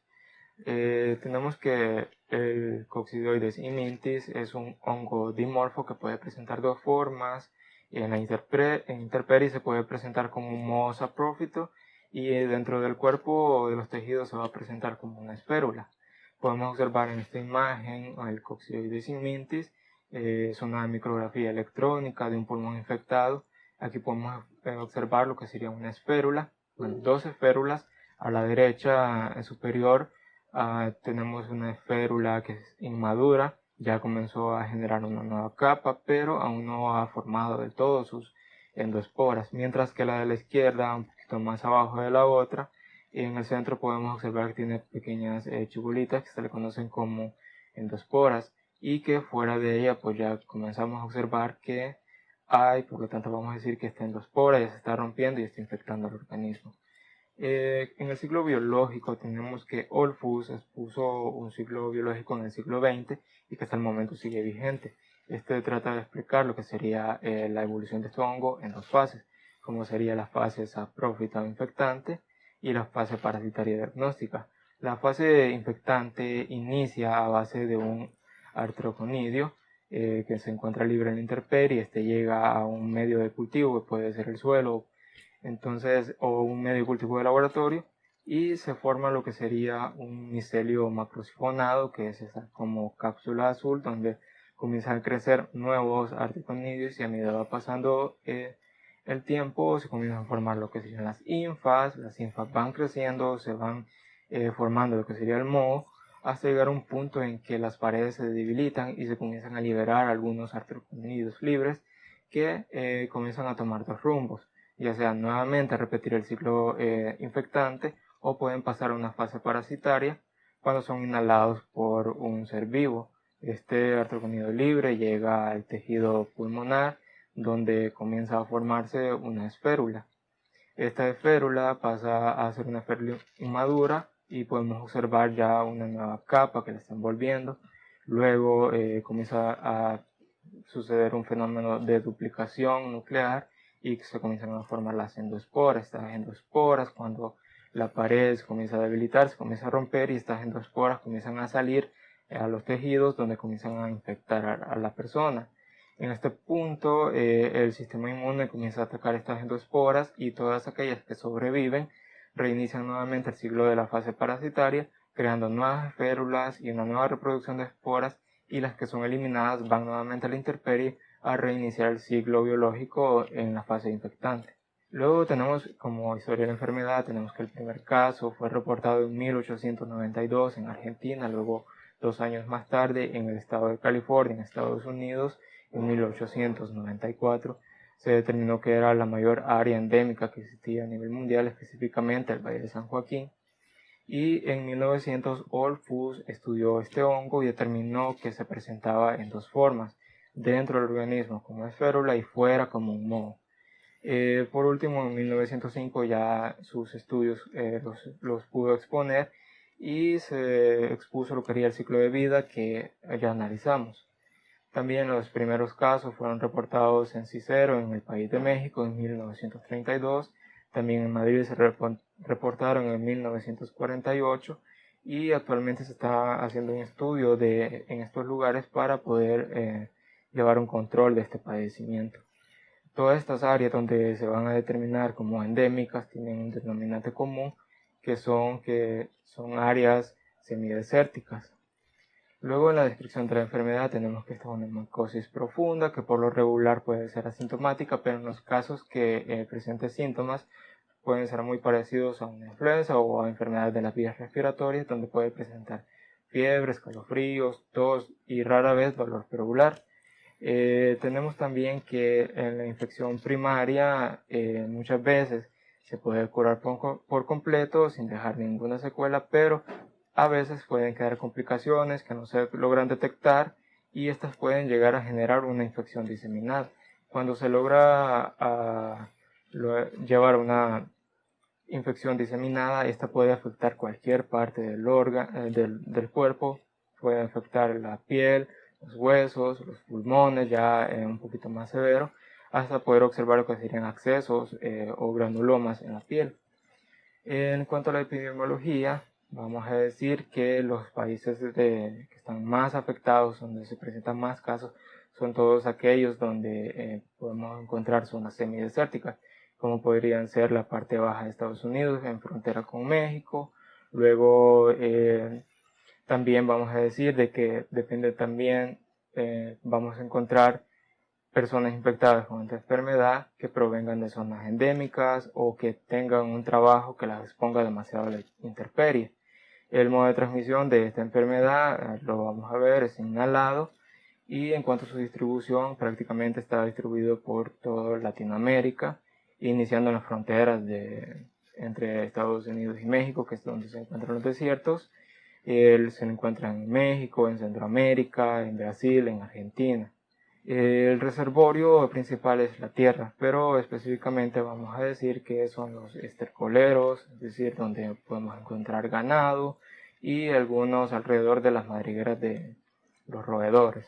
[SPEAKER 4] Tenemos que el coccidioides immintis es un hongo dimorfo que puede presentar dos formas. En la intemperie se puede presentar como un moho saprófito, y dentro del cuerpo o de los tejidos se va a presentar como una espérula. Podemos observar en esta imagen el coccidioides immintis. Es una micrografía electrónica de un pulmón infectado. Aquí podemos observar lo que sería una espérula, dos espérulas. A la derecha superior tenemos una espérula que es inmadura, ya comenzó a generar una nueva capa, pero aún no ha formado del todo sus endoesporas, mientras que la de la izquierda, un poquito más abajo de la otra, y en el centro podemos observar que tiene pequeñas chibulitas que se le conocen como endoesporas, y que fuera de ella pues ya comenzamos a observar que hay, por lo tanto vamos a decir que esta endoespora ya se está rompiendo y está infectando el organismo. En el ciclo biológico tenemos que Olfus expuso un ciclo biológico en el siglo XX y que hasta el momento sigue vigente. Este trata de explicar lo que sería la evolución de este hongo en dos fases, como sería la fase saprófita o infectante y la fase parasitaria diagnóstica. La fase infectante inicia a base de un artreconidio que se encuentra libre en la intemperie. Este llega a un medio de cultivo, que puede ser el suelo, o un medio de cultivo de laboratorio, y se forma lo que sería un micelio macrosifonado, que es esa como cápsula azul donde comienzan a crecer nuevos artreconidios, y a medida va pasando el tiempo se comienzan a formar lo que serían las infas van creciendo, se van formando lo que sería el moho, hasta llegar a un punto en que las paredes se debilitan y se comienzan a liberar algunos artreconidios libres que comienzan a tomar dos rumbos, ya sea nuevamente repetir el ciclo infectante, o pueden pasar a una fase parasitaria cuando son inhalados por un ser vivo. Este artreconidio libre llega al tejido pulmonar, donde comienza a formarse una espérula. Esta espérula pasa a ser una espérula inmadura y podemos observar ya una nueva capa que la está envolviendo. Luego comienza a suceder un fenómeno de duplicación nuclear, y se comienzan a formar las endosporas. Estas endosporas, cuando la pared comienza a debilitarse, comienza a romper, y estas endosporas comienzan a salir a los tejidos, donde comienzan a infectar a la persona. En este punto el sistema inmune comienza a atacar estas endosporas, y todas aquellas que sobreviven reinician nuevamente el ciclo de la fase parasitaria, creando nuevas férulas y una nueva reproducción de esporas, y las que son eliminadas van nuevamente a la intemperie a reiniciar el ciclo biológico en la fase infectante. Luego tenemos como historia de la enfermedad, tenemos que el primer caso fue reportado en 1892 en Argentina, luego 2 años más tarde en el estado de California, en Estados Unidos, en 1894. Se determinó que era la mayor área endémica que existía a nivel mundial, específicamente el Valle de San Joaquín. Y en 1900 Olfus estudió este hongo y determinó que se presentaba en 2 formas, dentro del organismo como esférula y fuera como un moho. Por último, en 1905 ya sus estudios los pudo exponer, y se expuso lo que sería el ciclo de vida que ya analizamos. También los primeros casos fueron reportados en Cicero, en el país de México, en 1932. También en Madrid se reportaron en 1948, y actualmente se está haciendo un estudio en estos lugares para poder llevar un control de este padecimiento. Todas estas áreas donde se van a determinar como endémicas tienen un denominante común, que son áreas semidesérticas. Luego, en la descripción de la enfermedad tenemos que esta es una micosis profunda que por lo regular puede ser asintomática, pero en los casos que presente síntomas pueden ser muy parecidos a una influenza o a enfermedades de las vías respiratorias, donde puede presentar fiebre, escalofríos, tos y rara vez dolor perocular. Tenemos también que en la infección primaria muchas veces se puede curar por completo sin dejar ninguna secuela, pero a veces pueden quedar complicaciones que no se logran detectar, y estas pueden llegar a generar una infección diseminada. Cuando se logra llevar una infección diseminada, esta puede afectar cualquier parte del cuerpo, puede afectar la piel, los huesos, los pulmones, ya un poquito más severo, hasta poder observar lo que serían abscesos o granulomas en la piel. En cuanto a la epidemiología, vamos a decir que los países que están más afectados, donde se presentan más casos, son todos aquellos donde podemos encontrar zonas semidesérticas, como podrían ser la parte baja de Estados Unidos, en frontera con México. Luego también vamos a decir de que depende también, vamos a encontrar personas infectadas con esta enfermedad que provengan de zonas endémicas o que tengan un trabajo que las exponga demasiado a la intemperie. El modo de transmisión de esta enfermedad, lo vamos a ver, es inhalado, y en cuanto a su distribución, prácticamente está distribuido por toda Latinoamérica, iniciando en las fronteras entre Estados Unidos y México, que es donde se encuentran los desiertos. Se encuentra en México, en Centroamérica, en Brasil, en Argentina. El reservorio principal es la tierra, pero específicamente vamos a decir que son los estercoleros, es decir, donde podemos encontrar ganado, y algunos alrededor de las madrigueras de los roedores.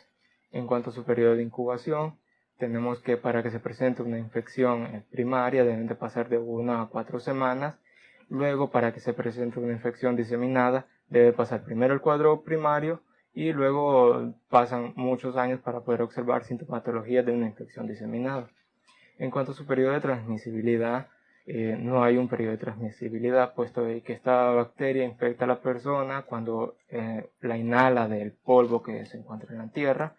[SPEAKER 4] En cuanto a su periodo de incubación, tenemos que para que se presente una infección primaria deben de pasar de 1 a 4 semanas. Luego, para que se presente una infección diseminada, debe pasar primero el cuadro primario, y luego pasan muchos años para poder observar sintomatología de una infección diseminada. En cuanto a su periodo de transmisibilidad, no hay un periodo de transmisibilidad, puesto que esta bacteria infecta a la persona cuando la inhala del polvo que se encuentra en la tierra,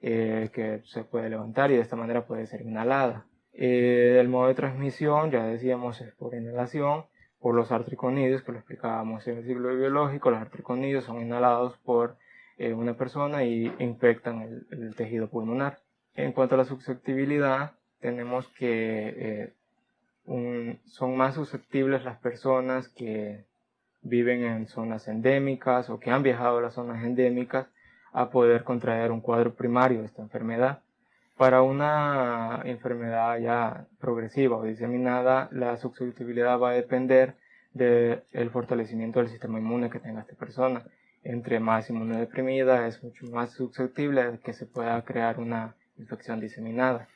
[SPEAKER 4] que se puede levantar y de esta manera puede ser inhalada. El modo de transmisión, ya decíamos, es por inhalación, por los artriconidios, que lo explicábamos en el ciclo biológico. Los artriconidios son inhalados por una persona y infectan el tejido pulmonar. En cuanto a la susceptibilidad, tenemos que son más susceptibles las personas que viven en zonas endémicas o que han viajado a las zonas endémicas a poder contraer un cuadro primario de esta enfermedad. Para una enfermedad ya progresiva o diseminada, la susceptibilidad va a depender del fortalecimiento del sistema inmune que tenga esta persona. Entre más inmunodeprimida, es mucho más susceptible de que se pueda crear una infección diseminada.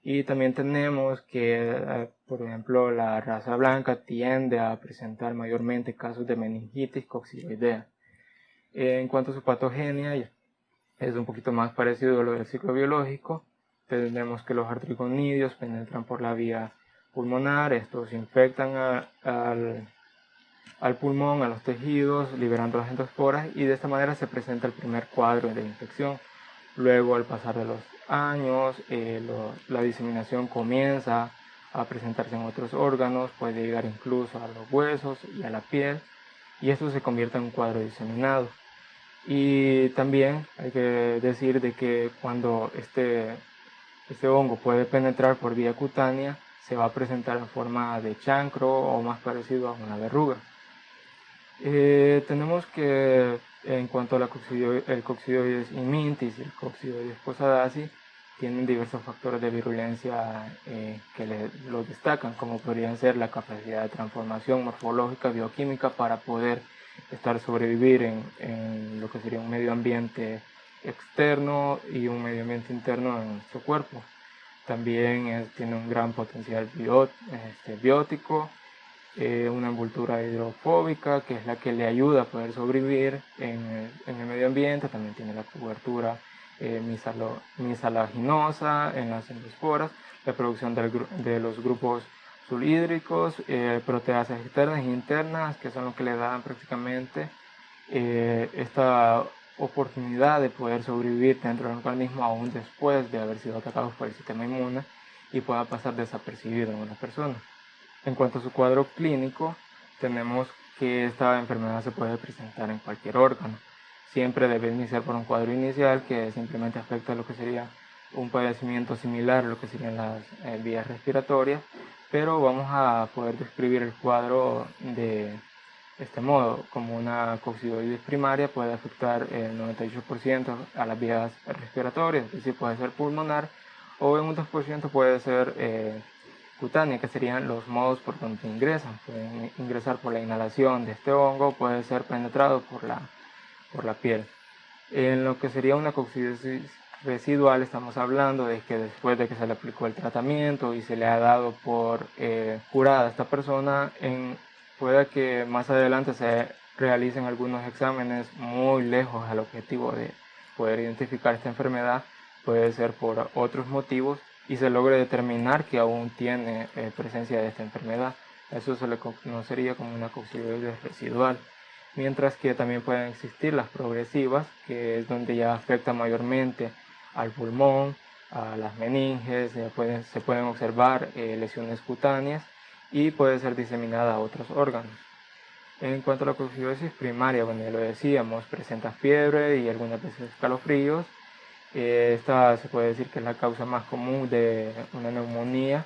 [SPEAKER 4] Y también tenemos que, por ejemplo, la raza blanca tiende a presentar mayormente casos de meningitis coccidioidea. En cuanto a su patogenia, es un poquito más parecido a lo del ciclo biológico. Tenemos que los artriconidios penetran por la vía pulmonar, estos infectan al pulmón, a los tejidos, liberando las endosporas, y de esta manera se presenta el primer cuadro de infección. Luego, al pasar de los años, la diseminación comienza a presentarse en otros órganos, puede llegar incluso a los huesos y a la piel, y esto se convierte en un cuadro diseminado. Y también hay que decir de que cuando este hongo puede penetrar por vía cutánea, se va a presentar en forma de chancro o más parecido a una verruga. Tenemos que, en cuanto a el Coccidioides immintis y el Coccidioides posadacea, tienen diversos factores de virulencia que los destacan, como podrían ser la capacidad de transformación morfológica, bioquímica, para poder sobrevivir en lo que sería un medio ambiente externo y un medio ambiente interno en nuestro cuerpo. También tiene un gran potencial biótico, una envoltura hidrofóbica, que es la que le ayuda a poder sobrevivir en el medio ambiente. También tiene la cobertura misalaginosa en las endosporas, la producción de los grupos sulhídricos, proteasas externas e internas, que son lo que le dan prácticamente esta oportunidad de poder sobrevivir dentro del organismo aún después de haber sido atacados por el sistema inmune y pueda pasar desapercibido en una persona. En cuanto a su cuadro clínico, tenemos que esta enfermedad se puede presentar en cualquier órgano. Siempre debe iniciar por un cuadro inicial que simplemente afecta lo que sería un padecimiento similar a lo que serían las vías respiratorias, pero vamos a poder describir el cuadro de este modo. Como una coccidioides primaria puede afectar el 98% a las vías respiratorias, es decir, puede ser pulmonar, o en un 2% puede ser cutánea, que serían los modos por donde ingresan. Pueden ingresar por la inhalación de este hongo, puede ser penetrado por la piel. En lo que sería una coccidiosis residual, estamos hablando de que después de que se le aplicó el tratamiento y se le ha dado por curada a esta persona, puede que más adelante se realicen algunos exámenes muy lejos al objetivo de poder identificar esta enfermedad, puede ser por otros motivos, y se logre determinar que aún tiene presencia de esta enfermedad. Eso se le conocería como una coccidioides residual. Mientras que también pueden existir las progresivas, que es donde ya afecta mayormente al pulmón, a las meninges, se pueden observar lesiones cutáneas y puede ser diseminada a otros órganos. En cuanto a la coccidiosis primaria, bueno, ya lo decíamos, presenta fiebre y algunas veces escalofríos. Esta se puede decir que es la causa más común de una neumonía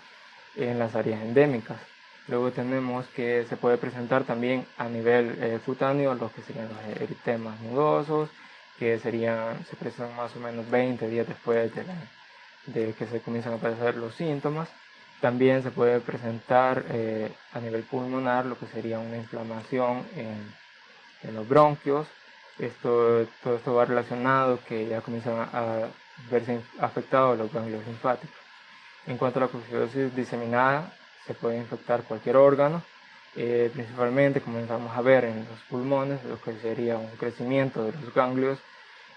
[SPEAKER 4] en las áreas endémicas. Luego tenemos que se puede presentar también a nivel cutáneo lo que serían los eritemas nudosos, que se presentan más o menos 20 días después de que se comienzan a aparecer los síntomas. También se puede presentar a nivel pulmonar lo que sería una inflamación en los bronquios. Todo esto va relacionado que ya comienzan a verse afectados los ganglios linfáticos. En cuanto a la coccidiosis diseminada, se puede infectar cualquier órgano, principalmente comenzamos a ver en los pulmones lo que sería un crecimiento de los ganglios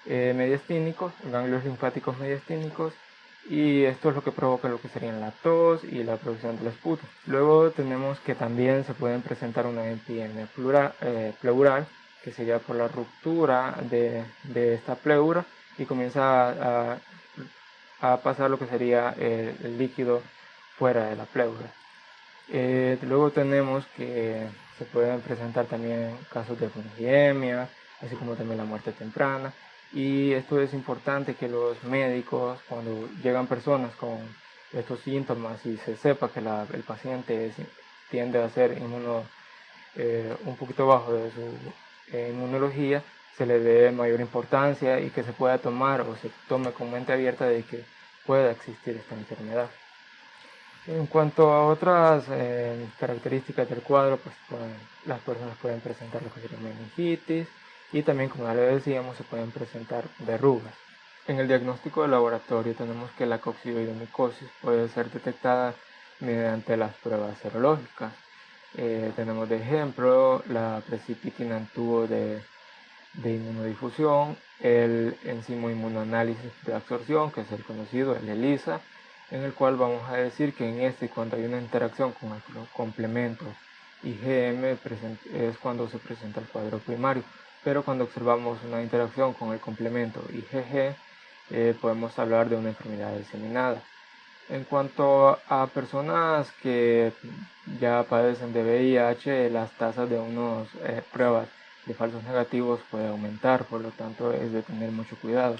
[SPEAKER 4] mediastínicos, ganglios linfáticos mediastínicos, y esto es lo que provoca lo que serían la tos y la producción del esputo. Luego tenemos que también se pueden presentar una epidemia pleural, que sería por la ruptura de esta pleura y comienza a pasar lo que sería el líquido fuera de la pleura. Luego tenemos que se pueden presentar también casos de fungiemia, así como también la muerte temprana. Y esto es importante que los médicos, cuando llegan personas con estos síntomas y se sepa que el paciente tiende a ser un poquito bajo de su inmunología, se le dé mayor importancia y que se pueda tomar o se tome con mente abierta de que pueda existir esta enfermedad. En cuanto a otras características del cuadro, pues las personas pueden presentar lo que sería meningitis y también, como ya le decíamos, se pueden presentar verrugas. En el diagnóstico de laboratorio tenemos que la coccidioidomicosis puede ser detectada mediante las pruebas serológicas. Tenemos de ejemplo la precipitina en tubo de inmunodifusión, el enzimo inmunoanálisis de absorción, que es el conocido, el ELISA, en el cual vamos a decir que en este, cuando hay una interacción con el complemento IgM, es cuando se presenta el cuadro primario, pero cuando observamos una interacción con el complemento IgG, podemos hablar de una enfermedad diseminada. En cuanto a personas que ya padecen de VIH, las tasas de unas pruebas de falsos negativos puede aumentar, por lo tanto es de tener mucho cuidado.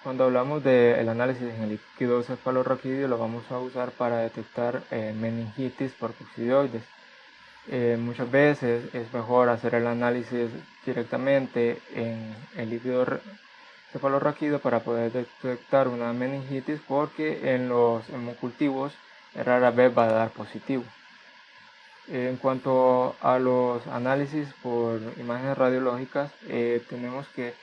[SPEAKER 4] Cuando hablamos del análisis en el líquido cefalorraquídeo, lo vamos a usar para detectar meningitis por coccidioides. Muchas veces es mejor hacer el análisis directamente en el líquido cefalorraquídeo para poder detectar una meningitis, porque en los hemocultivos rara vez va a dar positivo. En cuanto a los análisis por imágenes radiológicas, tenemos que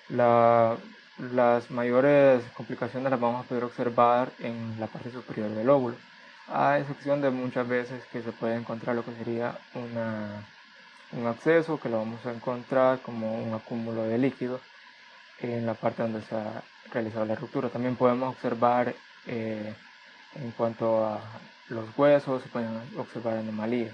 [SPEAKER 4] las mayores complicaciones las vamos a poder observar en la parte superior del óvulo, a excepción de muchas veces que se puede encontrar lo que sería un absceso, que lo vamos a encontrar como un acúmulo de líquido en la parte donde se ha realizado la ruptura. También podemos observar en cuanto a los huesos, se pueden observar anomalías.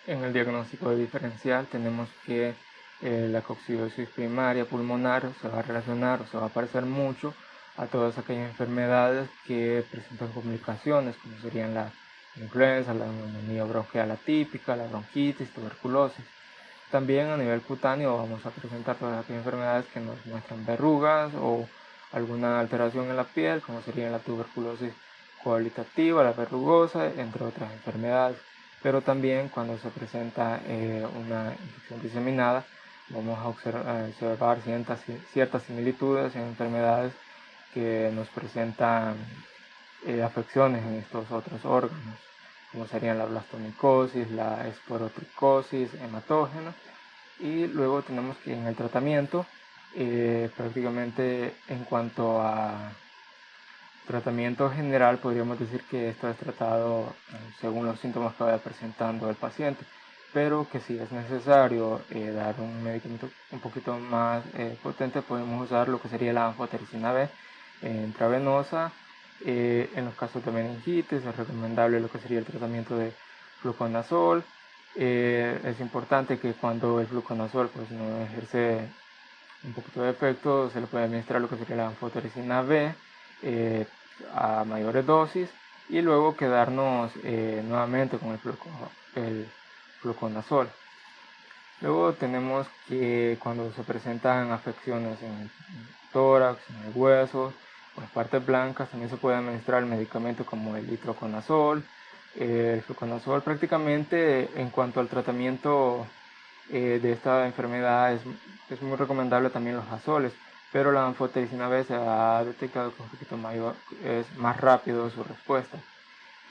[SPEAKER 4] En el diagnóstico diferencial tenemos que la coccidiosis primaria pulmonar se va a relacionar o se va a parecer mucho a todas aquellas enfermedades que presentan complicaciones, como serían la influenza, la neumonía bronquial atípica, la bronquitis, tuberculosis. También a nivel cutáneo vamos a presentar todas aquellas enfermedades que nos muestran verrugas o alguna alteración en la piel, como sería la tuberculosis coabitativa, la verrugosa, entre otras enfermedades. Pero también cuando se presenta una infección diseminada, vamos a observar ciertas similitudes en enfermedades que nos presentan afecciones en estos otros órganos, como serían la blastomicosis, la esporotricosis hematógena. Y luego tenemos que en el tratamiento, prácticamente en cuanto a tratamiento general, podríamos decir que esto es tratado según los síntomas que vaya presentando el paciente, pero que si es necesario dar un medicamento un poquito más potente, podemos usar lo que sería la anfotericina B intravenosa. En los casos de meningitis es recomendable lo que sería el tratamiento de fluconazol. Es importante que cuando el fluconazol pues, no ejerce un poquito de efecto, se le puede administrar lo que sería la anfotericina B a mayores dosis, y luego quedarnos nuevamente con el fluconazol. Luego tenemos que cuando se presentan afecciones en el tórax, en el hueso o las partes blancas, también se puede administrar el medicamento como el itraconazol. El fluconazol, prácticamente en cuanto al tratamiento de esta enfermedad es muy recomendable también los azoles, pero la anfotericina B se ha detectado que un poquito mayor, es más rápido su respuesta.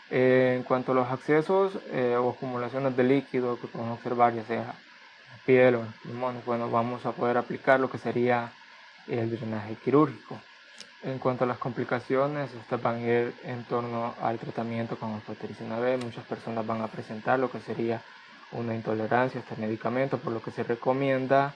[SPEAKER 4] En cuanto a los accesos o acumulaciones de líquido que podemos observar, ya sea en la piel o en los pulmones, bueno, vamos a poder aplicar lo que sería el drenaje quirúrgico. En cuanto a las complicaciones, estas van a ir en torno al tratamiento con anfotericina B. Muchas personas van a presentar lo que sería una intolerancia a este medicamento, por lo que se recomienda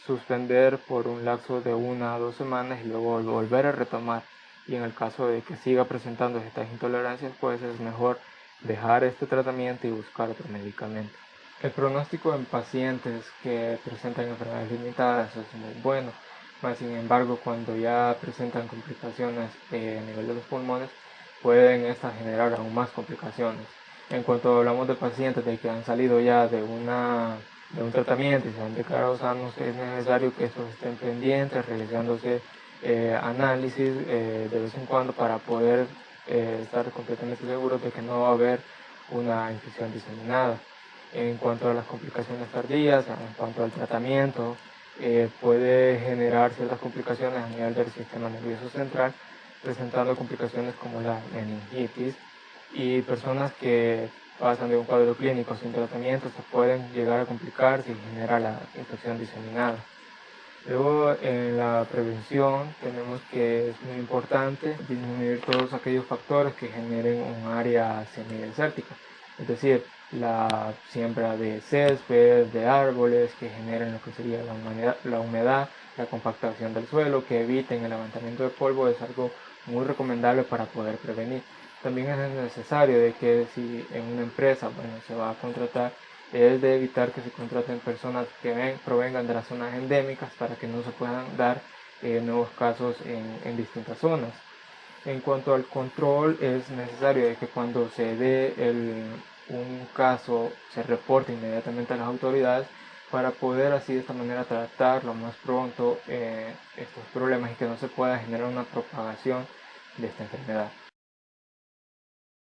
[SPEAKER 4] suspender por un lapso de 1 a 2 semanas y luego volver a retomar. Y en el caso de que siga presentando estas intolerancias, pues es mejor dejar este tratamiento y buscar otro medicamento. El pronóstico en pacientes que presentan enfermedades limitadas es muy bueno. Sin embargo, cuando ya presentan complicaciones a nivel de los pulmones, pueden estas generar aún más complicaciones. En cuanto hablamos de pacientes de que han salido ya de un tratamiento y se han declarado sanos, es necesario que estos estén pendientes, realizándose análisis de vez en cuando para poder estar completamente seguros de que no va a haber una infección diseminada. En cuanto a las complicaciones tardías, en cuanto al tratamiento, puede generar ciertas complicaciones a nivel del sistema nervioso central, presentando complicaciones como la meningitis, y personas que pasan de un cuadro clínico sin tratamiento se pueden llegar a complicar si genera la infección diseminada. Luego, en la prevención tenemos que es muy importante disminuir todos aquellos factores que generen un área semidesértica, es decir, la siembra de césped, de árboles que generen lo que sería la humedad, la compactación del suelo, que eviten el levantamiento de polvo, es algo muy recomendable para poder prevenir. También es necesario de que si en una empresa se va a contratar, es de evitar que se contraten personas que provengan de las zonas endémicas para que no se puedan dar nuevos casos en distintas zonas. En cuanto al control, es necesario de que cuando se dé un caso se reporte inmediatamente a las autoridades para poder así de esta manera tratar lo más pronto estos problemas y que no se pueda generar una propagación de esta enfermedad.